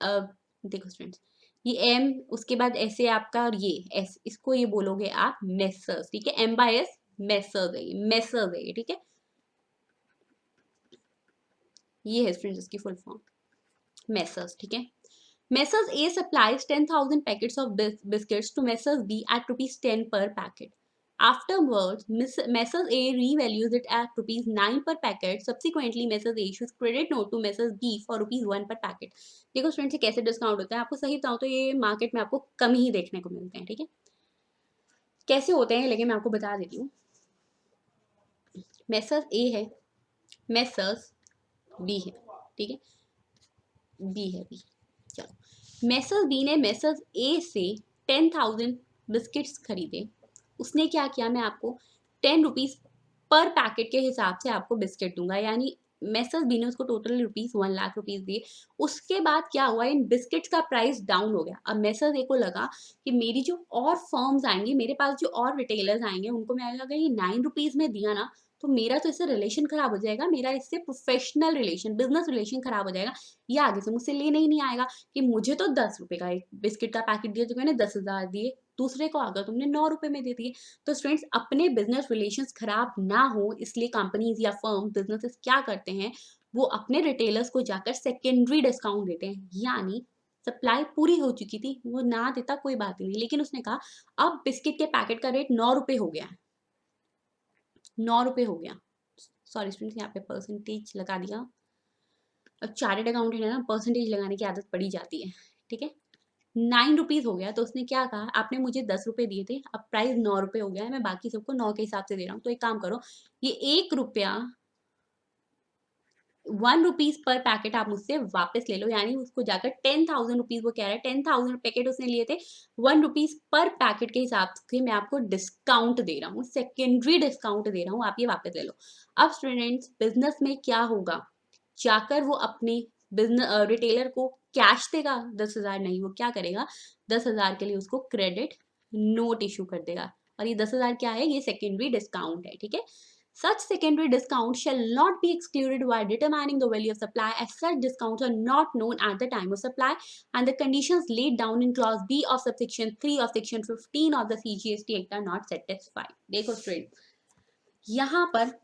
देखो स्टूडेंट्स ये एम, उसके बाद ऐसे आपका और ये एस, इसको ये बोलोगे आप मेसर्स, ठीक है, एम बाय एस, मेसर्स है, मेसर्स है, ठीक है। ये है स्टूडेंट्स इसकी फुल फॉर्म मेसर्स, ठीक है। Messrs A supplies 10,000 packets of biscuits to Messrs B at rupees 10 per packet. Afterwards, Messrs. A revalues it at rupees 9 per packet. Subsequently, Messrs. A issues credit note to Messrs. B for rupees 1 per packet. देखो students, ये कैसे discount होता है, आपको सही बताऊं तो ये मार्केट में आपको कम ही देखने को मिलते हैं, ठीक है। कैसे होते हैं लेकिन मैं आपको बता देती हूँ। Messrs. A है, Messrs. B है, ठीक है, बी है, बी। चलो, Messrs. B ने Messrs. A से 10,000 बिस्किट्स खरीदे। उसने क्या किया, मैं आपको 10 रुपीज़ पर पैकेट के हिसाब से आपको बिस्किट दूंगा, यानी Messrs. B ने उसको टोटल रुपीज़ 1 लाख रुपीज़ दिए। उसके बाद क्या हुआ, इन बिस्किट्स का प्राइस डाउन हो गया। अब Messrs. A को लगा कि मेरी जो और फर्म्स आएंगी, मेरे पास जो और रिटेलर्स आएंगे, उनको मैं अगर ये 9 रुपीज़ में दिया ना, तो मेरा तो इससे रिलेशन खराब हो जाएगा, मेरा इससे प्रोफेशनल रिलेशन, बिजनेस रिलेशन खराब हो जाएगा। ये आगे से मुझसे लेने ही नहीं आएगा कि मुझे तो 10 रुपए का एक बिस्किट का पैकेट दिया जो मैंने 10,000 दिए, दूसरे को अगर तुमने 9 रुपए में दे दिए। तो स्टूडेंट्स, अपने बिजनेस रिलेशंस खराब ना हो इसलिए कंपनीज या फर्म बिजनेसेस क्या करते हैं, वो अपने रिटेलर्स को जाकर सेकेंडरी डिस्काउंट देते हैं। यानी सप्लाई पूरी हो चुकी थी, वो ना देता कोई बात नहीं, लेकिन उसने कहा अब बिस्किट के पैकेट का रेट 9 रुपए हो गया है, 9 रुपए हो गया। सॉरी स्टूडेंट्स, यहाँ पे परसेंटेज लगा दिया। अब चार्टेड अकाउंटेंट है ना, परसेंटेज लगाने की आदत पड़ी जाती है, ठीक है। 9 रुपीज़ हो गया, तो उसने क्या कहा, आपने मुझे 10 रुपए दिए थे, अब प्राइस 9 रुपए हो गया है, मैं बाकी सबको 9 के हिसाब से दे रहा हूँ। तो एक काम करो, ये 1 रुपया 1 रुपीज़ पर पैकेट आप मुझसे वापस ले लो, यानी उसको जाकर 10,000 रुपीज़, वो कह रहा है 10,000 पैकेट उसने लिए थे, 1 रुपीज़ पर पैकेट के हिसाब से मैं आपको डिस्काउंट दे रहा हूँ, सेकेंडरी डिस्काउंट दे रहा हूँ, आप ये वापस ले लो। अब स्टूडेंट्स, बिजनेस में क्या होगा, जाकर वो अपने बिजनेस रिटेलर को कैश देगा 10,000, नहीं, वो क्या करेगा, 10,000 के लिए उसको क्रेडिट नोट इशू कर देगा। और ये 10,000 क्या है, ये सेकेंडरी डिस्काउंट है, ठीक है। Such secondary discount shall not be excluded while determining the value of supply, as such discounts are not known at the time of supply and the conditions laid down in clause B of subsection 3 of section 15 of the CGST Act are not satisfied। देखो student, यहाँ पर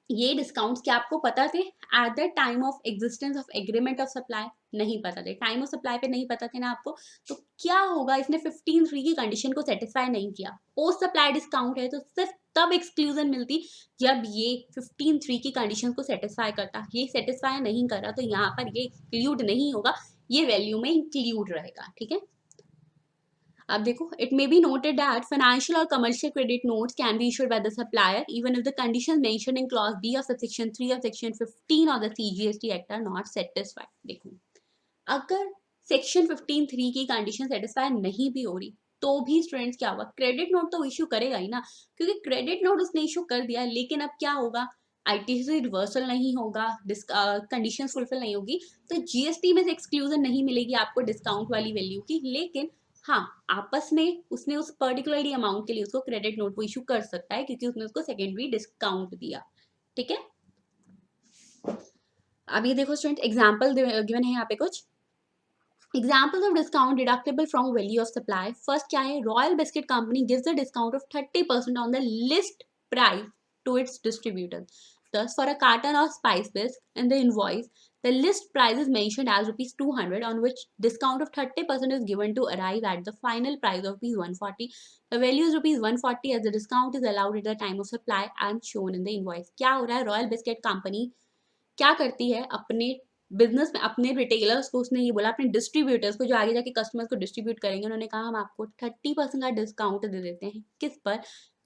ये discounts क्या आपको पता थे eight the time of existence of agreement of supply? नहीं पता थे, टाइम ऑफ सप्लाई पे नहीं पता थे ना आपको। तो क्या होगा, इसने 15(3) की कंडीशन को सेटिस्फाई नहीं किया। पोस्ट सप्लाई डिस्काउंट है तो सिर्फ तब एक्सक्लूजन मिलती जब ये 15(3) की कंडीशन को सेटिस्फाई करता। ये सेटिस्फाई नहीं कर रहा तो यहाँ पर ये एक्सक्लूड नहीं होगा, ये वैल्यू में इंक्लूड रहेगा, ठीक है। अब देखो, it may be noted that financial और commercial credit notes can be issued by the supplier even if the conditions mentioned in clause B of section 3 of section 15 of the CGST act are not satisfied. देखो, अगर section 15(3) की condition satisfy नहीं भी हो रही तो भी students क्या होगा, क्रेडिट नोट तो इशू करेगा ही ना, क्योंकि क्रेडिट नोट उसने इशू कर दिया। लेकिन अब क्या होगा, आईटीसी रिवर्सल नहीं होगा, कंडीशंस फुलफिल नहीं होगी, तो जीएसटी में से एक्सक्लूजन नहीं मिलेगी आपको डिस्काउंट वाली वैल्यू की। लेकिन हाँ, आपस में उसने उस पर्टिकुलरली अमाउंट के लिए उसको क्रेडिट नोट वो इशू कर सकता है क्योंकि उसने उसको सेकेंडरी डिस्काउंट दिया, ठीक है। अब ये देखो स्टूडेंट, एग्जाम्पल गिवन है यहाँ पे कुछ examples of discount deductible from value of supply. First क्या है, royal biscuit company gives a discount of 30% on the list price to its distributor. Thus, for a carton of spice biscuit in the invoice, the list price is mentioned as rupees 200, on which discount of 30% is given to arrive at the final price of rupees 140. The value is rupees 140 as the discount is allowed at the time of supply and shown in the invoice. क्या हो रहा है, royal biscuit company क्या करती है, अपने business में अपने रिटेलर्स को उसने ये बोला, अपने डिस्ट्रीब्यूटर्स को जो आगे जाके कस्टमर्स को डिस्ट्रीब्यूट करेंगे, उन्होंने कहा हम आपको 30% का डिस्काउंट दे देते हैं। किस पर,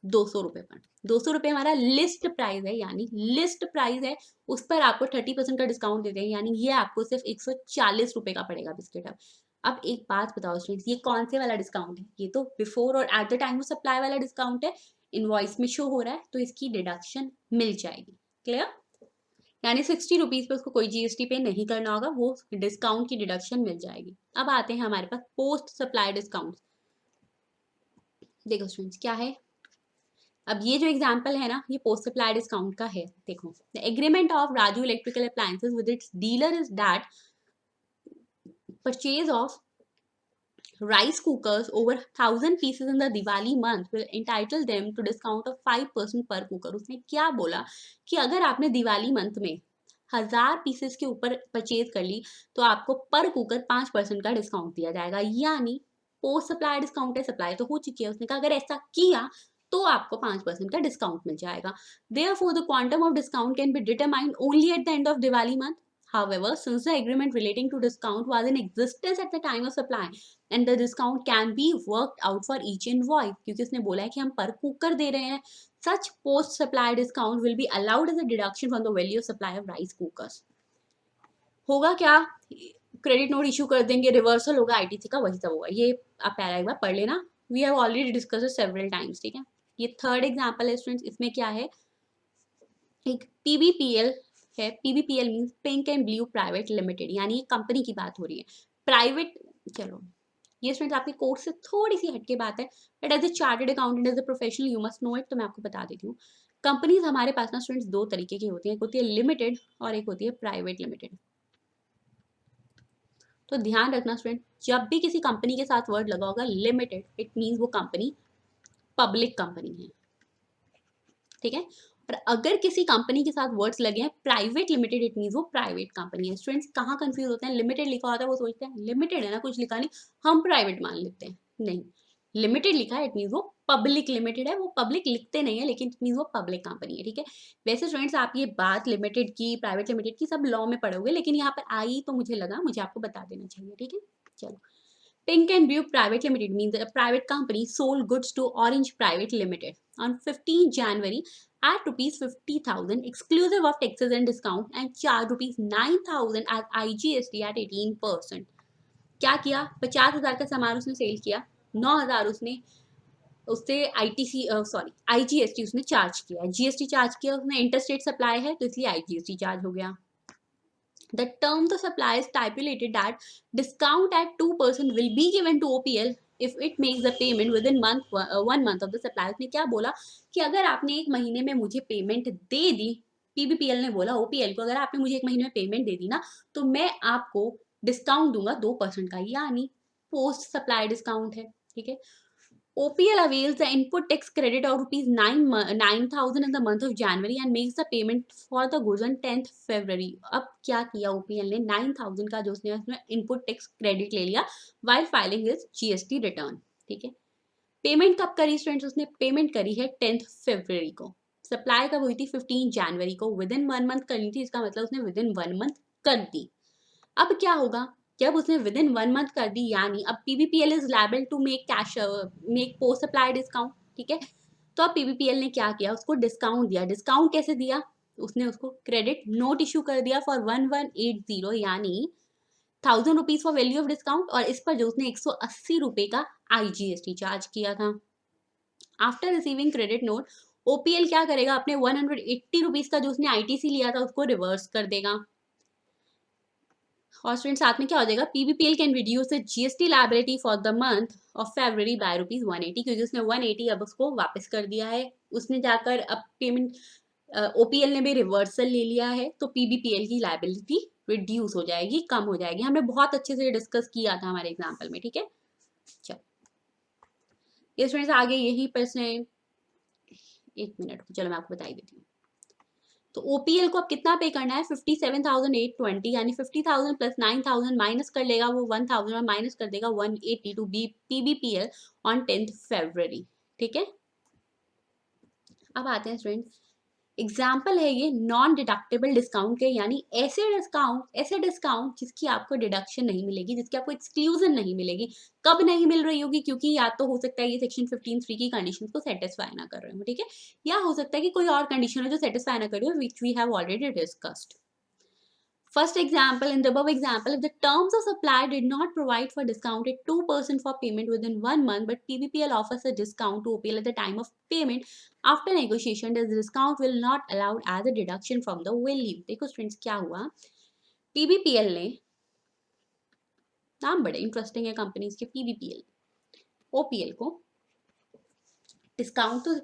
200 रुपए पर। 200 रुपए हमारा लिस्ट प्राइस है, यानी लिस्ट प्राइस है, उस पर आपको 30% का डिस्काउंट देते हैं, यानी ये आपको सिर्फ 140 रुपए का पड़ेगा बिस्किट। अब एक बात बताओ स्टूडेंट्स, ये कौन से वाला डिस्काउंट है, ये तो बिफोर और at the time of supply वाला डिस्काउंट है, इनवॉइस में शो हो रहा है, तो इसकी डिडक्शन मिल जाएगी। क्लियर, यानी 60 रुपीज पे उसको कोई जीएसटी पे नहीं करना होगा, वो डिस्काउंट की डिडक्शन मिल जाएगी। अब आते हैं हमारे पास पोस्ट सप्लाई डिस्काउंट। देखो स्टूडेंट्स, क्या है, अब ये जो एग्जांपल है ना, ये पोस्ट सप्लाई डिस्काउंट का है। देखो, the agreement of Raju electrical appliances with its dealer is that purchase of rice cookers over 1,000 pieces in the Diwali month will entitle them to discount of 5% per cooker। उसने क्या बोला कि अगर आपने Diwali month में 1,000 पीसेस के ऊपर परचेज कर ली तो आपको पर कुकर 5% का डिस्काउंट दिया जाएगा। यानी पोस्ट सप्लाई डिस्काउंट है, सप्लाई तो हो चुकी है। उसने कहा अगर ऐसा किया तो आपको 5% का डिस्काउंट मिल जाएगा। Therefore, the quantum of discount can be determined only at the end of Diwali month. However, since the agreement relating to discount was in existence at the time of supply and the discount can be worked out for each invoice, क्योंकि उसने बोला है कि हम पर cooker दे रहे हैं, such post supply discount will be allowed as a deduction from the value of supply of rice cookers. होगा क्या, क्रेडिट नोट इशू कर देंगे, रिवर्सल होगा आईटीसी का, वही सब होगा। ये आप पहला एक बार पढ़ लेना, we have already discuss several times, ठीक है। ये थर्ड एग्जांपल है स्टूडेंट्स, इसमें क्या है, एक पीबीपीएल है। PBPL means pink and blue private limited, यानी ये कंपनी की बात हो रही है, प्राइवेट। चलो ये स्टूडेंट्स आपके कोर्स से थोड़ी सी हटके बात है, but as a chartered accountant, as a professional you must know it, तो मैं आपको बता देती हूँ। कंपनीज हमारे पास ना स्टूडेंट्स दो तरीके की होती हैं, एक होती है लिमिटेड और एक होती है प्राइवेट लिमिटेड। तो ध्यान रखना स्टूडेंट, जब भी किसी कंपनी के साथ वर्ड लगा होगा लिमिटेड, इट मीन्स वो कंपनी पब्लिक कंपनी है, ठीक है। और अगर किसी कंपनी के साथ वर्ड्स लगे हैं प्राइवेट लिमिटेड, इट मीन्स वो प्राइवेट कंपनी है। स्टूडेंट्स कहाँ कंफ्यूज होते हैं, लिमिटेड लिखा होता है वो सोचते हैं लिमिटेड है ना, कुछ लिखा नहीं, हम प्राइवेट मान लेते हैं। नहीं, लिमिटेड लिखा है, इट मीन्स वो पब्लिक लिमिटेड है। वो पब्लिक लिखते नहीं है, लेकिन इट मीन्स वो पब्लिक कंपनी है, ठीक है। वैसे स्टूडेंट्स आप ये बात लिमिटेड की, प्राइवेट लिमिटेड की सब लॉ में पढ़ोगे, लेकिन यहाँ पर आई तो मुझे लगा मुझे आपको बता देना चाहिए, ठीक है। चलो, Pink and Blue Private Limited means that a private company sold goods to Orange Private Limited on 15 January at rupees 50,000 exclusive of taxes and discount and charged rupees 9,000 as IGST at 18%. क्या किया, 50,000 का सामान उसने cell किया, 9,000 उसने उससे ITC sorry IGST उसने charge किया, जीएसटी चार्ज किया उसने, इंटरस्टेट सप्लाई है तो इसलिए आईजीएसटी चार्ज हो गया। The terms of supply stipulated that discount at 2% will be given to OPL if it makes the payment within 1 month of the supply। उसने क्या बोला कि अगर आपने एक महीने में मुझे पेमेंट दे दी, पीबीपीएल ने बोला ओपीएल को, अगर आपने मुझे एक महीने में पेमेंट दे दी ना, तो मैं आपको डिस्काउंट दूंगा 2% का, यानी पोस्ट सप्लाई डिस्काउंट है, ठीक है। OPL avails the input tax credit of rupees 9,000 in the month of January and makes the payment for the goods on 10th February। अब क्या किया OPL ने, 9,000 का जो उसने इनपुट टैक्स क्रेडिट ले लिया while filing his GST return, ठीक है। पेमेंट कब करी स्टूडेंट्स, उसने पेमेंट करी है 10th February को, सप्लाई कब हुई थी 15 जनवरी को, विद इन 1 मंथ करनी थी, इसका मतलब उसने विद इन 1 मंथ कर दी। अब क्या होगा, जब उसने विद इन 1 मंथ कर दी, यानी अब PBPL is liable to make cash make post supply discount, ठीक है। तो अब पीबीपीएल ने क्या किया, उसको डिस्काउंट दिया। डिस्काउंट कैसे दिया, उसने उसको क्रेडिट नोट इशू कर दिया फॉर 1180, यानी 1,000 rupees for value of discount, और इस पर जो उसने 180 रुपए का आईजीएसटी चार्ज किया था। आफ्टर रिसीविंग क्रेडिट नोट, ओपीएल क्या करेगा, अपने 180 रुपीज का जो उसने आईटीसी लिया था उसको रिवर्स कर देगा। और स्टूडेंट साथ में क्या हो जाएगा, PBPL can reduce the GST liability for the month of February by rupees 180, क्योंकि उसने 180 अब उसको वापस कर दिया है। उसने जाकर अब पेमेंट ओपीएल ने भी रिवर्सल ले लिया है, तो पीबीपीएल की लायबिलिटी रिड्यूस हो जाएगी, कम हो जाएगी। हमने बहुत अच्छे से डिस्कस किया था हमारे एग्जाम्पल में, ठीक है। चलो ये स्टूडेंट्स आगे यही प्रश्न है, 1 मिनट, चलो मैं आपको बता देती हूँ। तो ओपीएल को अब कितना पे करना है, 57,820, यानी 50,000 प्लस 9,000 माइनस कर लेगा वो 1,000 और माइनस कर देगा 180 टू पीबीपीएल ऑन 10th February, ठीक है। अब आते हैं स्टूडेंट, एग्जाम्पल है ये नॉन डिडक्टेबल डिस्काउंट के, यानी ऐसे डिस्काउंट जिसकी आपको डिडक्शन नहीं मिलेगी, जिसकी आपको एक्सक्लूजन नहीं मिलेगी। कब नहीं मिल रही होगी, क्योंकि या तो हो सकता है ये सेक्शन 15(3) की कंडीशन को सेटिस्फाई ना कर रहे हो, ठीक है, या हो सकता है कि कोई और कंडीशन है जो सेटिस्फाई ना कर रही हो, which we have already discussed. First example, in the above example, if the terms of supply did not provide for discount at 2% for payment within 1 month, but PBPL offers a discount to OPL at the time of payment, after negotiation, the discount will not allowed as a deduction from the value। देखो students क्या हुआ, PBPL ने, नाम बड़े interesting है companies के, PBPL OPL को discount, तो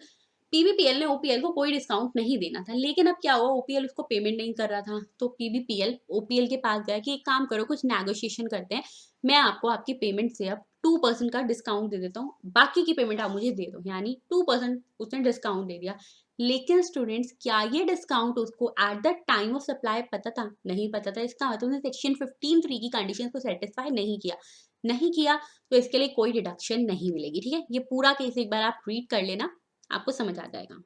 पीबीपीएल ने ओपीएल को कोई डिस्काउंट नहीं देना था, लेकिन अब क्या हुआ, ओपीएल उसको पेमेंट नहीं कर रहा था, तो पीबीपीएल ओपीएल के पास गया कि एक काम करो, कुछ नेगोशिएशन करते हैं, मैं आपको आपकी पेमेंट से अब 2% का डिस्काउंट दे देता हूँ, बाकी की पेमेंट आप मुझे दे दो, यानी 2% उसने डिस्काउंट दे दिया। लेकिन स्टूडेंट्स क्या ये डिस्काउंट उसको eight the time of supply पता था, नहीं पता था। इसका मतलब उसने सेक्शन 15(3) की कंडीशन को सेटिस्फाई नहीं किया, तो इसके लिए कोई डिडक्शन नहीं मिलेगी, ठीक है। ये पूरा केस एक बार आप रीड कर लेना, आपको समझ आ जाएगा।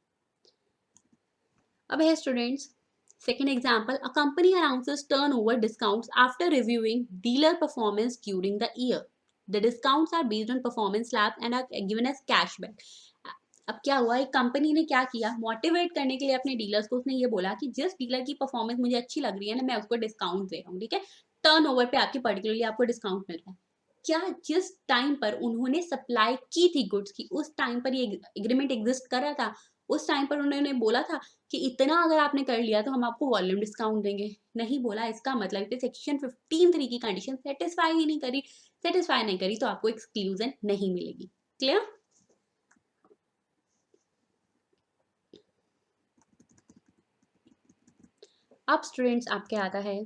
अब है students second example, a company announces turnover discounts after reviewing dealer performance during the year. The discounts are based on performance slab and are given as cashback. अब क्या हुआ, एक कंपनी ने क्या किया, मोटिवेट करने के लिए अपने डीलर्स को उसने ये बोला कि जिस डीलर की परफॉर्मेंस मुझे अच्छी लग रही है ना, मैं उसको डिस्काउंट दे रहा हूँ, ठीक है, टर्नओवर पे आपकी पर्टिकुलरली आपको डिस्काउंट मिल रहा है। क्या जिस टाइम पर उन्होंने सप्लाई की थी गुड्स की, उस टाइम पर ये एग्रीमेंट एग्जिस्ट कर रहा था? उस टाइम पर उन्होंने बोला था कि इतना अगर आपने कर लिया तो हम आपको वॉल्यूम डिस्काउंट देंगे? नहीं बोला। इसका मतलब सेक्शन 15(3) की कंडीशन सेटिस्फाई ही नहीं करी। सेटिस्फाई नहीं करी तो आपको एक्सक्लूजन नहीं मिलेगी। क्लियर? अब स्टूडेंट्स आपके आता है,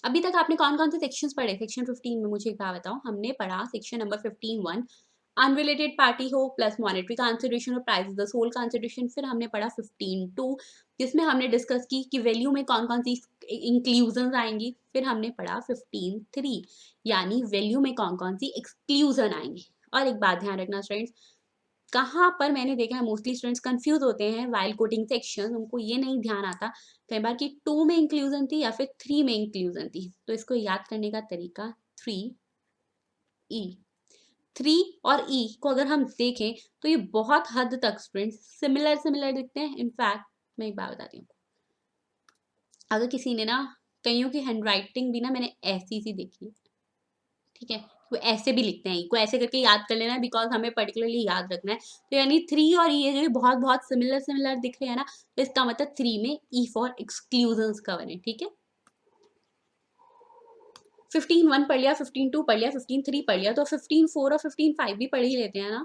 अभी तक आपने कौन कौन से सेक्शंस पढ़े सेक्शन 15 में? मुझे क्या बताओ। हमने पढ़ा सेक्शन नंबर 15(1), अनरिलेटेड पार्टी हो प्लस मॉनेटरी कंसिडरेशन और प्राइस द सोल कंसिडरेशन। फिर हमने पढ़ा 15(2) जिसमें हमने डिस्कस की कि वैल्यू में कौन कौन सी इंक्लूजन आएंगी। फिर हमने पढ़ा 15(3) यानी वैल्यू में कौन कौन सी एक्सक्लूजन आएंगी। और एक बात ध्यान रखना स्टूडेंट्स, कहाँ पर मैंने देखा है मोस्टली स्टूडेंट्स कंफ्यूज होते हैं वाइल कोटिंग सेक्शन, उनको ये नहीं ध्यान आता कई बार कि 2 में इंक्लूजन थी या फिर 3 में इंक्लूजन थी। तो इसको याद करने का तरीका 3 और ई को अगर हम देखें तो ये बहुत हद तक स्टूडेंट्स सिमिलर दिखते हैं। इनफैक्ट मैं एक बात बताती हूँ, अगर किसी ने ना, कईयों की हैंडराइटिंग भी ना मैंने ऐसी सी देखी है, ठीक है, वो ऐसे भी लिखते हैं, को ऐसे करके याद कर लेना बिकॉज हमें पर्टिकुलरली याद रखना है। तो यानी 3 और ये जो बहुत बहुत सिमिलर दिख रहे हैं ना, तो इसका मतलब 3 में ई फॉर एक्सक्लूजन का बने। ठीक है, 15(1) पढ़ लिया, 15(2) पढ़ लिया, 15(3) पढ़ लिया, तो 15(4) और 15(5) भी पढ़ ही लेते हैं ना।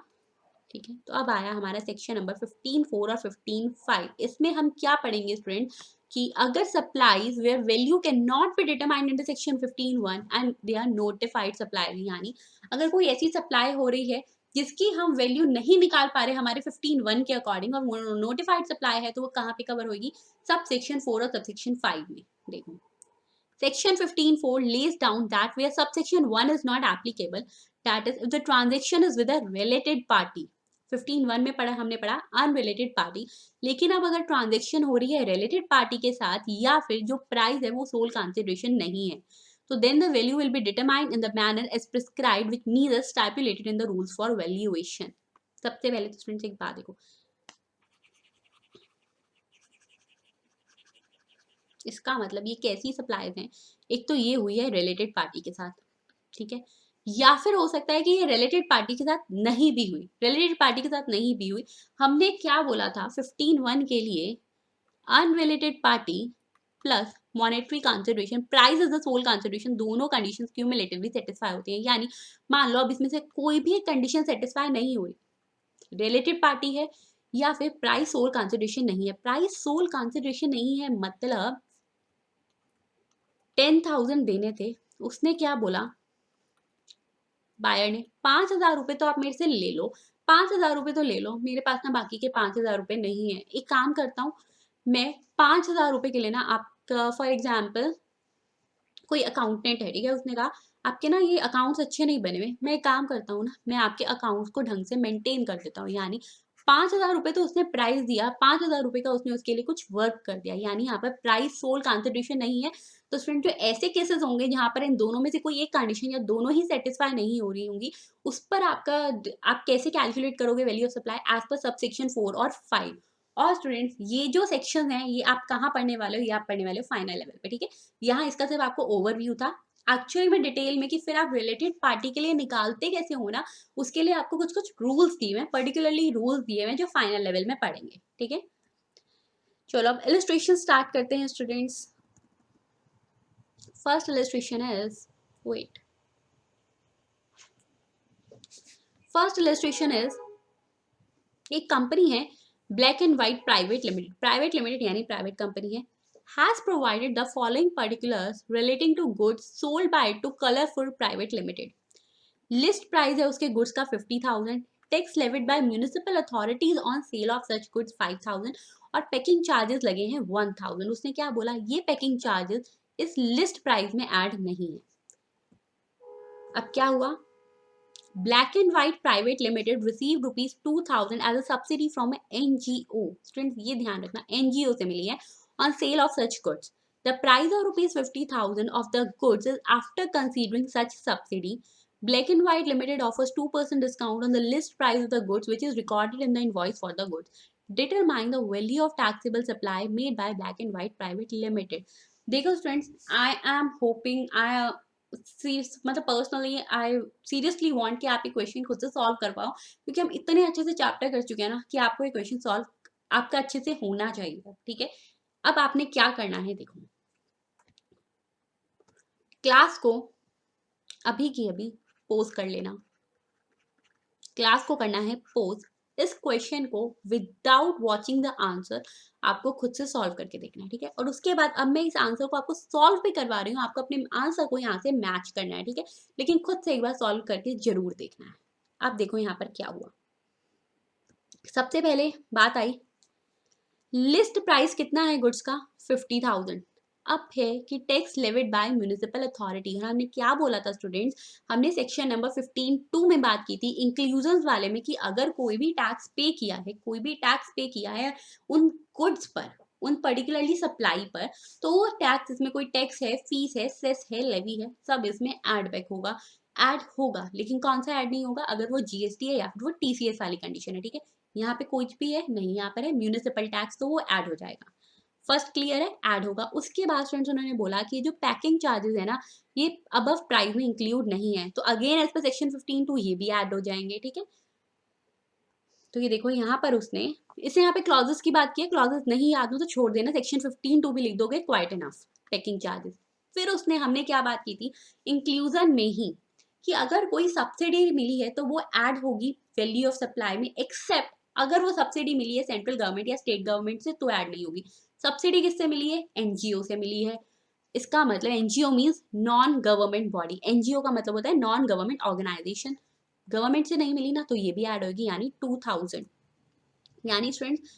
ठीक है, तो अब आया हमारा सेक्शन नंबर 15(4) और 15(5). इसमें हम क्या पढ़ेंगे स्टूडेंट कि अगर supplies where value can not be determined in the section 15(1) and they are notified supply, यानी अगर कोई ऐसी सप्लाई हो रही है जिसकी हम वैल्यू नहीं निकाल पा रहे हमारे 15(1) के अकॉर्डिंग और नोटिफाइड सप्लाई है, तो वो कहाँ पे कवर होगी? सब सेक्शन 4 और सब सेक्शन 5 में। देखो Section 15(4) lays down that where subsection 1 is not applicable, that is if the transaction is with a related party. 15(1) में पढ़ा, हमने पढ़ा अनरिलेटेड पार्टी, लेकिन अब अगर ट्रांजेक्शन हो रही है रिलेटेड पार्टी के साथ या फिर जो प्राइस है वो सोल कंसिडरेशन नहीं है, तो then the value will be determined in the manner as prescribed which neither stipulated in the rules for valuation. सबसे पहले तो स्टूडेंट्स एक बात देखो, इसका मतलब ये कैसी सप्लाईज हैं? एक तो ये हुई है रिलेटेड पार्टी के साथ, ठीक है, या फिर हो सकता है कि ये रिलेटेड पार्टी के साथ नहीं भी हुई, रिलेटेड पार्टी के साथ नहीं भी हुई। हमने क्या बोला था 15(1) के लिए? Unrelated party plus monetary consideration, price is the sole consideration, दोनों कंडीशंस क्यूमुलेटिवली सेटिस्फाई होती हैं। यानी मान लो अब इसमें से कोई भी एक कंडीशन सेटिस्फाई नहीं हुई, रिलेटेड पार्टी है या फिर प्राइस सोल कंसिडरेशन नहीं है। प्राइस सोल कंसिडरेशन नहीं है मतलब 10,000 देने थे, उसने क्या बोला बायर ने, 5,000 रुपए तो आप मेरे से ले लो, 5,000 रुपए तो ले लो, मेरे पास ना बाकी के 5,000 रुपए नहीं है। एक काम करता हूँ, मैं 5,000 रुपए के लिए ना, आप फॉर एग्जाम्पल कोई अकाउंटेंट है, ठीक है, उसने कहा आपके ना ये अकाउंट्स अच्छे नहीं बने हुए, मैं एक काम करता हूँ ना, मैं आपके अकाउंट्स को ढंग से मेंटेन कर देता हूँ। यानी 5,000 रुपए तो उसने प्राइस दिया, 5,000 रुपए का उसने उसके लिए कुछ वर्क कर दिया, यानी यहाँ पर प्राइस सोल कंसिडरेशन नहीं है। तो स्टूडेंट जो ऐसे केसेस होंगे जहां पर इन दोनों में से कोई एक कंडीशन या दोनों ही सेटिस्फाई नहीं हो रही होंगी, उस पर आप कैसे कैलकुलेट करोगे वैल्यू ऑफ सप्लाई? एज पर सबसेक्शन 4 और 5। और स्टूडेंट्स ये जो सेक्शन है ये आप कहाँ पढ़ने वाले हो? ये आप पढ़ने वाले हो फाइनल लेवल पे, ठीक है। यहाँ इसका सिर्फ आपको ओवरव्यू था, एक्चुअली में डिटेल में कि फिर आप रिलेटेड पार्टी के लिए निकालते कैसे हो ना, उसके लिए आपको कुछ कुछ रूल्स दिए हैं, पर्टिकुलरली रूल्स दिए हैं जो फाइनल लेवल में पढ़ेंगे, ठीक है। चलो अब इलस्ट्रेशन स्टार्ट करते हैं students. First illustration is, wait, first illustration is, एक कंपनी है black and white private limited यानी प्राइवेट कंपनी है, has provided the following particulars relating to goods sold by it to Colorful Private Limited. List price है उसके goods का 50,000, tax levied by municipal authorities on sale of such goods 5,000 और packing charges लगे हैं 1,000। उसने क्या बोला, ये पैकिंग चार्जेस इस लिस्ट प्राइस में ऐड नहीं है। अब क्या हुआ, Black and White Private Limited received rupees 2000 as a subsidy from an NGO. Students ये ध्यान रखना, NGO से मिली है on sale of such goods. The price of rupees 50,000 of the goods is after considering such subsidy. Black and White Limited offers 2% discount on the list price of the goods which is recorded in the invoice for the goods. Determine the value of taxable supply made by Black and White Private Limited. देखो students, I am hoping मतलब personally I seriously want कि आप ये question खुद से solve कर पाओ, क्योंकि हम इतने अच्छे से चैप्टर कर चुके हैं ना कि आपको ये क्वेश्चन सॉल्व आपका अच्छे से होना चाहिए। ठीक है, अब आपने क्या करना है, देखो क्लास को अभी की अभी पोज कर लेना, क्लास को करना है पोज। इस क्वेश्चन को विदाउट वॉचिंग द आंसर आपको खुद से सॉल्व करके देखना है। ठीक है, और उसके बाद अब मैं इस आंसर को आपको सॉल्व भी करवा रही हूँ, आपको अपने आंसर को यहाँ से मैच करना है। ठीक है, लेकिन खुद से एक बार सॉल्व करके जरूर देखना है। अब देखो यहाँ पर क्या हुआ। सबसे पहले बात आई, लिस्ट प्राइस कितना है गुड्स का, 50,000। अब है कि tax levied by municipal authority. हमने क्या बोला था स्टूडेंट्स, हमने सेक्शन नंबर 15(2) में बात की थी इंक्लूजन वाले में, कि अगर कोई भी टैक्स पे किया है, कोई भी टैक्स पे किया है उन गुड्स पर, उन पर्टिकुलरली सप्लाई पर, तो वो टैक्स, इसमें कोई टैक्स है, फीस है, सेस है, लेवी है, सब इसमें ऐड बैक होगा, ऐड होगा। लेकिन कौन सा ऐड नहीं होगा, अगर वो जीएसटी है या फिर वो टीसीएस वाली कंडीशन है। ठीक है, यहाँ पे कुछ भी है नहीं, यहाँ पर है म्यूनिसिपल टैक्स, तो वो ऐड हो जाएगा। फर्स्ट क्लियर है, ऐड होगा। उसके बाद स्टूडेंट्स उन्होंने बोला कि जो पैकिंग चार्जेस है ना, ये अबव प्राइस में इंक्लूड नहीं है, तो अगेन एज पर सेक्शन 15(2) ये भी ऐड हो जाएंगे। ठीक है, तो ये देखो यहाँ पर उसने इसे यहाँ पे क्लॉजेस की बात की है, क्लॉजेस नहीं याद हो तो छोड़ देना, सेक्शन 15(2) भी लिख दोगे, क्वाइट इनफ, पैकिंग चार्जेस। फिर उसने हमने क्या बात की थी इंक्लूजन में ही, कि अगर कोई सब्सिडी मिली है तो वो ऐड होगी वैल्यू ऑफ सप्लाई में, एक्सेप्ट अगर वो सब्सिडी मिली है सेंट्रल गवर्नमेंट या स्टेट गवर्नमेंट से तो ऐड नहीं होगी। सब्सिडी किससे मिली है, एनजीओ से मिली है। इसका मतलब NGO means non government body, NGO का मतलब होता है नॉन गवर्नमेंट ऑर्गेनाइजेशन। गवर्नमेंट से नहीं मिली ना, तो ये भी ऐड होगी, यानी 2000। यानी स्टूडेंट्स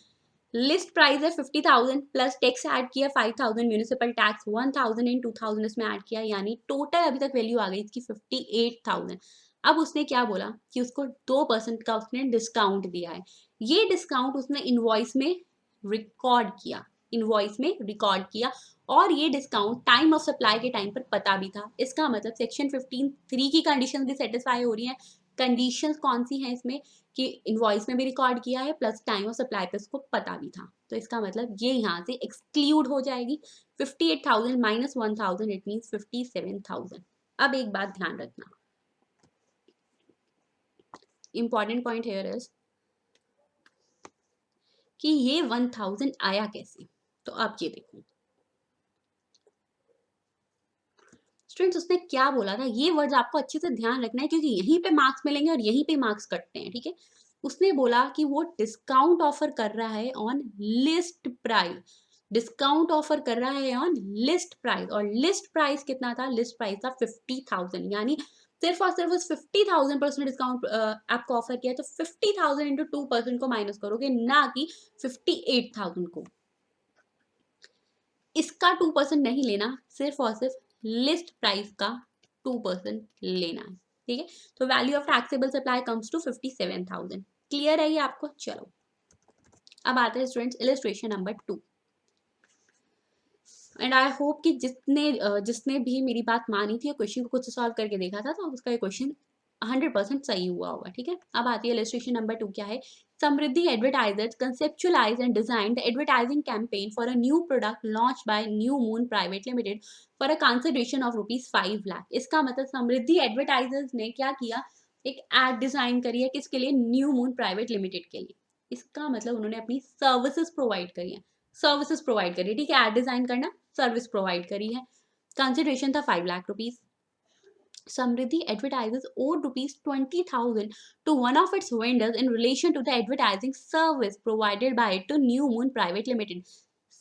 लिस्ट प्राइस है 50,000 प्लस टैक्स ऐड किया 5,000, म्यूनिसिपल टैक्स 1,000 इन 2,000 इसमें ऐड किया, यानी टोटल अभी तक वैल्यू आ गई इसकी 58,000। अब उसने क्या बोला कि उसको 2% का उसने डिस्काउंट दिया है। ये डिस्काउंट उसने इनवॉइस में रिकॉर्ड किया, इनवॉइस में रिकॉर्ड किया, और ये डिस्काउंट टाइम ऑफ सप्लाई के टाइम पर पता भी था। इसका मतलब सेक्शन 15(3) की कंडीशन भी सेटिस्फाई हो रही है। कंडीशंस कौन सी हैं इसमें, कि इनवॉइस में भी रिकॉर्ड किया है प्लस टाइम ऑफ सप्लाई पे उसको पता भी था, तो इसका मतलब ये यहाँ से एक्सक्लूड हो जाएगी। 58,000 माइनस 1,000 इट मीन्स 57,000। अब एक बात ध्यान रखना, इंपॉर्टेंट पॉइंट हियर इज कि ये 1,000 आया कैसे। तो आप ये देखो स्टूडेंट्स, उसने क्या बोला था, ये वर्ड्स आपको अच्छे से ध्यान रखना है, क्योंकि यहीं पे मार्क्स मिलेंगे और यहीं पे मार्क्स कटते हैं। ठीक है, उसने बोला कि वो डिस्काउंट ऑफर कर रहा है on list price, discount offer कर रहा है ऑन लिस्ट प्राइस, और लिस्ट प्राइस कितना था, लिस्ट प्राइस था 50,000। यानी सिर्फ और सिर्फ उस 50,000 पर उसने डिस्काउंट आपको ऑफर किया, तो 50,000 इंटू 2% को माइनस करोगे, ना कि 58,000 को। इसका 2% नहीं लेना, सिर्फ और सिर्फ लिस्ट प्राइस का 2% लेना है। ठीक है, तो value of taxable supply comes to 57,000। Clear है ये आपको। चलो अब आते हैं students illustration number 2। And I hope कि जिसने भी मेरी बात मानी थी, क्वेश्चन को खुद से सॉल्व करके देखा था, तो उसका ये क्वेश्चन 100% सही हुआ होगा। ठीक है, अब आती है इलस्ट्रेशन नंबर 2 क्या है। समृद्धि advertisers conceptualized and designed the advertising campaign for a new product launched by New Moon Private Limited for a consideration of ₹5 lakh. इसका मतलब समृद्धि एडवर्टाइजर्स ने क्या किया, एक एड डिजाइन करी है, किसके लिए, न्यू मून प्राइवेट लिमिटेड के लिए। इसका मतलब उन्होंने अपनी सर्विसेज प्रोवाइड करी है, सर्विसेज प्रोवाइड करी है। ठीक है, एड डिजाइन करना, सर्विस प्रोवाइड करी है। कंसिडरेशन था 5 lakh rupees. Samriddhi Advertisers owed ₹20,000 to one of its vendors in relation to the advertising service provided by it to New Moon Private Limited.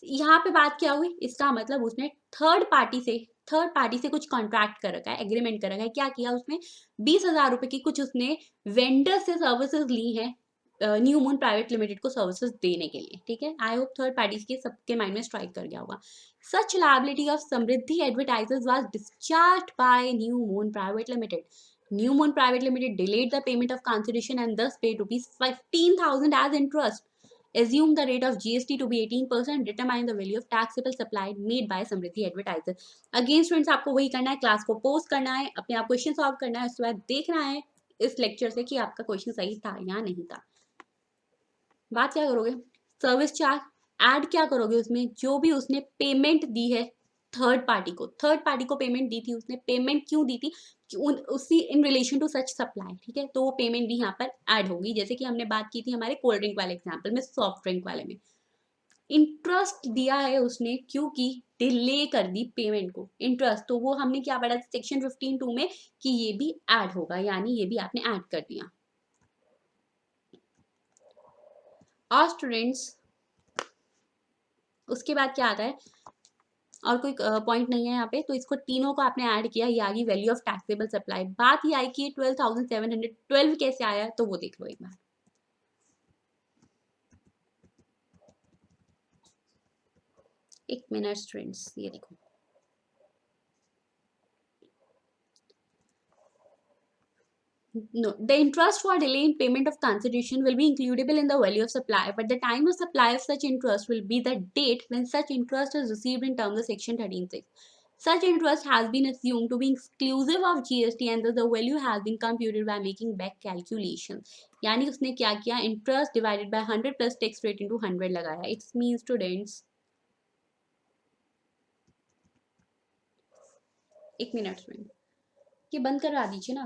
यहाँ पे बात क्या हुई, इसका मतलब उसने थर्ड पार्टी से कुछ कॉन्ट्रैक्ट कर रखा है, एग्रीमेंट कर रखा है। क्या किया उसने, 20,000 रुपए की कुछ उसने वेंडर से सर्विसेज ली है न्यू मून प्राइवेट लिमिटेड को सर्विसेज देने के लिए। ठीक है, आई होप थर्ड पार्टीज के सबके माइंड में स्ट्राइक कर गया होगा। Such liability of Samriddhi Advertisers was discharged by New Moon Private Limited. New Moon Private Limited delayed the payment of consideration and thus paid rupees 15,000 as interest. Assume the rate of GST to be 18%. Determine the value of taxable supply made by Samriddhi advertiser. Again students आपको वही करना है, class को post करना है, अपने आप question solve करना है, उसके बाद देखना है इस लेक्चर से कि आपका क्वेश्चन सही था या नहीं था। बात क्या करोगे, सर्विस चार्ज ऐड क्या करोगे उसमें, जो भी उसने पेमेंट दी है थर्ड पार्टी को पेमेंट दी थी, उसने पेमेंट क्यों दी थी, उसी in relation to such supply, ठीक है, तो वो पेमेंट भी यहाँ पर ऐड होगी। जैसे कि हमने बात की थी हमारे कोल्ड ड्रिंक वाले एग्जाम्पल में, सॉफ्ट ड्रिंक वाले में इंटरेस्ट दिया है उसने क्योंकि डिले कर दी पेमेंट को, इंटरेस्ट, तो वो हमने क्या पढ़ा था सेक्शन 15(2) में कि ये भी ऐड होगा, यानी ये भी आपने ऐड कर दिया। और स्टूडेंट्स उसके बाद क्या आता है, और कोई पॉइंट नहीं है यहाँ पे, तो इसको तीनों को आपने ऐड किया, ये आ गई वैल्यू ऑफ टैक्सेबल सप्लाई। बात ये आई कि 12,712 कैसे आया, तो वो देख लो एक बार। एक मिनट स्टूडेंट्स, ये देखो no, the interest for delay in payment of consideration will be includable in the value of supply, but the time of supply of such interest will be the date when such interest is received in terms of section 13(6). Such interest has been assumed to be exclusive of GST and thus the value has been computed by making back calculation. यानी उसने क्या किया, interest divided by 100 plus tax rate into 100 लगाया। It means students, एक minute में ये बंद करवा दीजिए ना,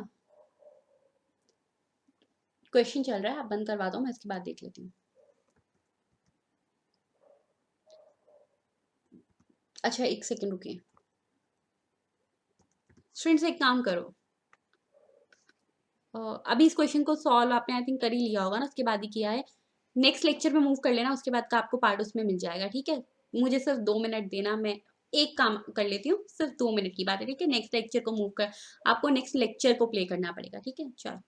क्वेश्चन चल रहा है, आप बंद करवा दो, मैं इसके बाद देख लेती हूँ। अच्छा एक सेकंड रुकिए स्टूडेंट्स, एक काम करो, अभी इस क्वेश्चन को सॉल्व आपने आई थिंक कर ही लिया होगा ना, उसके बाद ही किया है, नेक्स्ट लेक्चर में मूव कर लेना, उसके बाद का आपको पार्ट उसमें मिल जाएगा, ठीक है। मुझे सिर्फ 2 मिनट देना, मैं एक काम कर लेती हूँ, सिर्फ 2 मिनट की बात है, ठीक है। नेक्स्ट लेक्चर को मूव कर, आपको नेक्स्ट लेक्चर को प्ले करना पड़ेगा, ठीक है। चलो।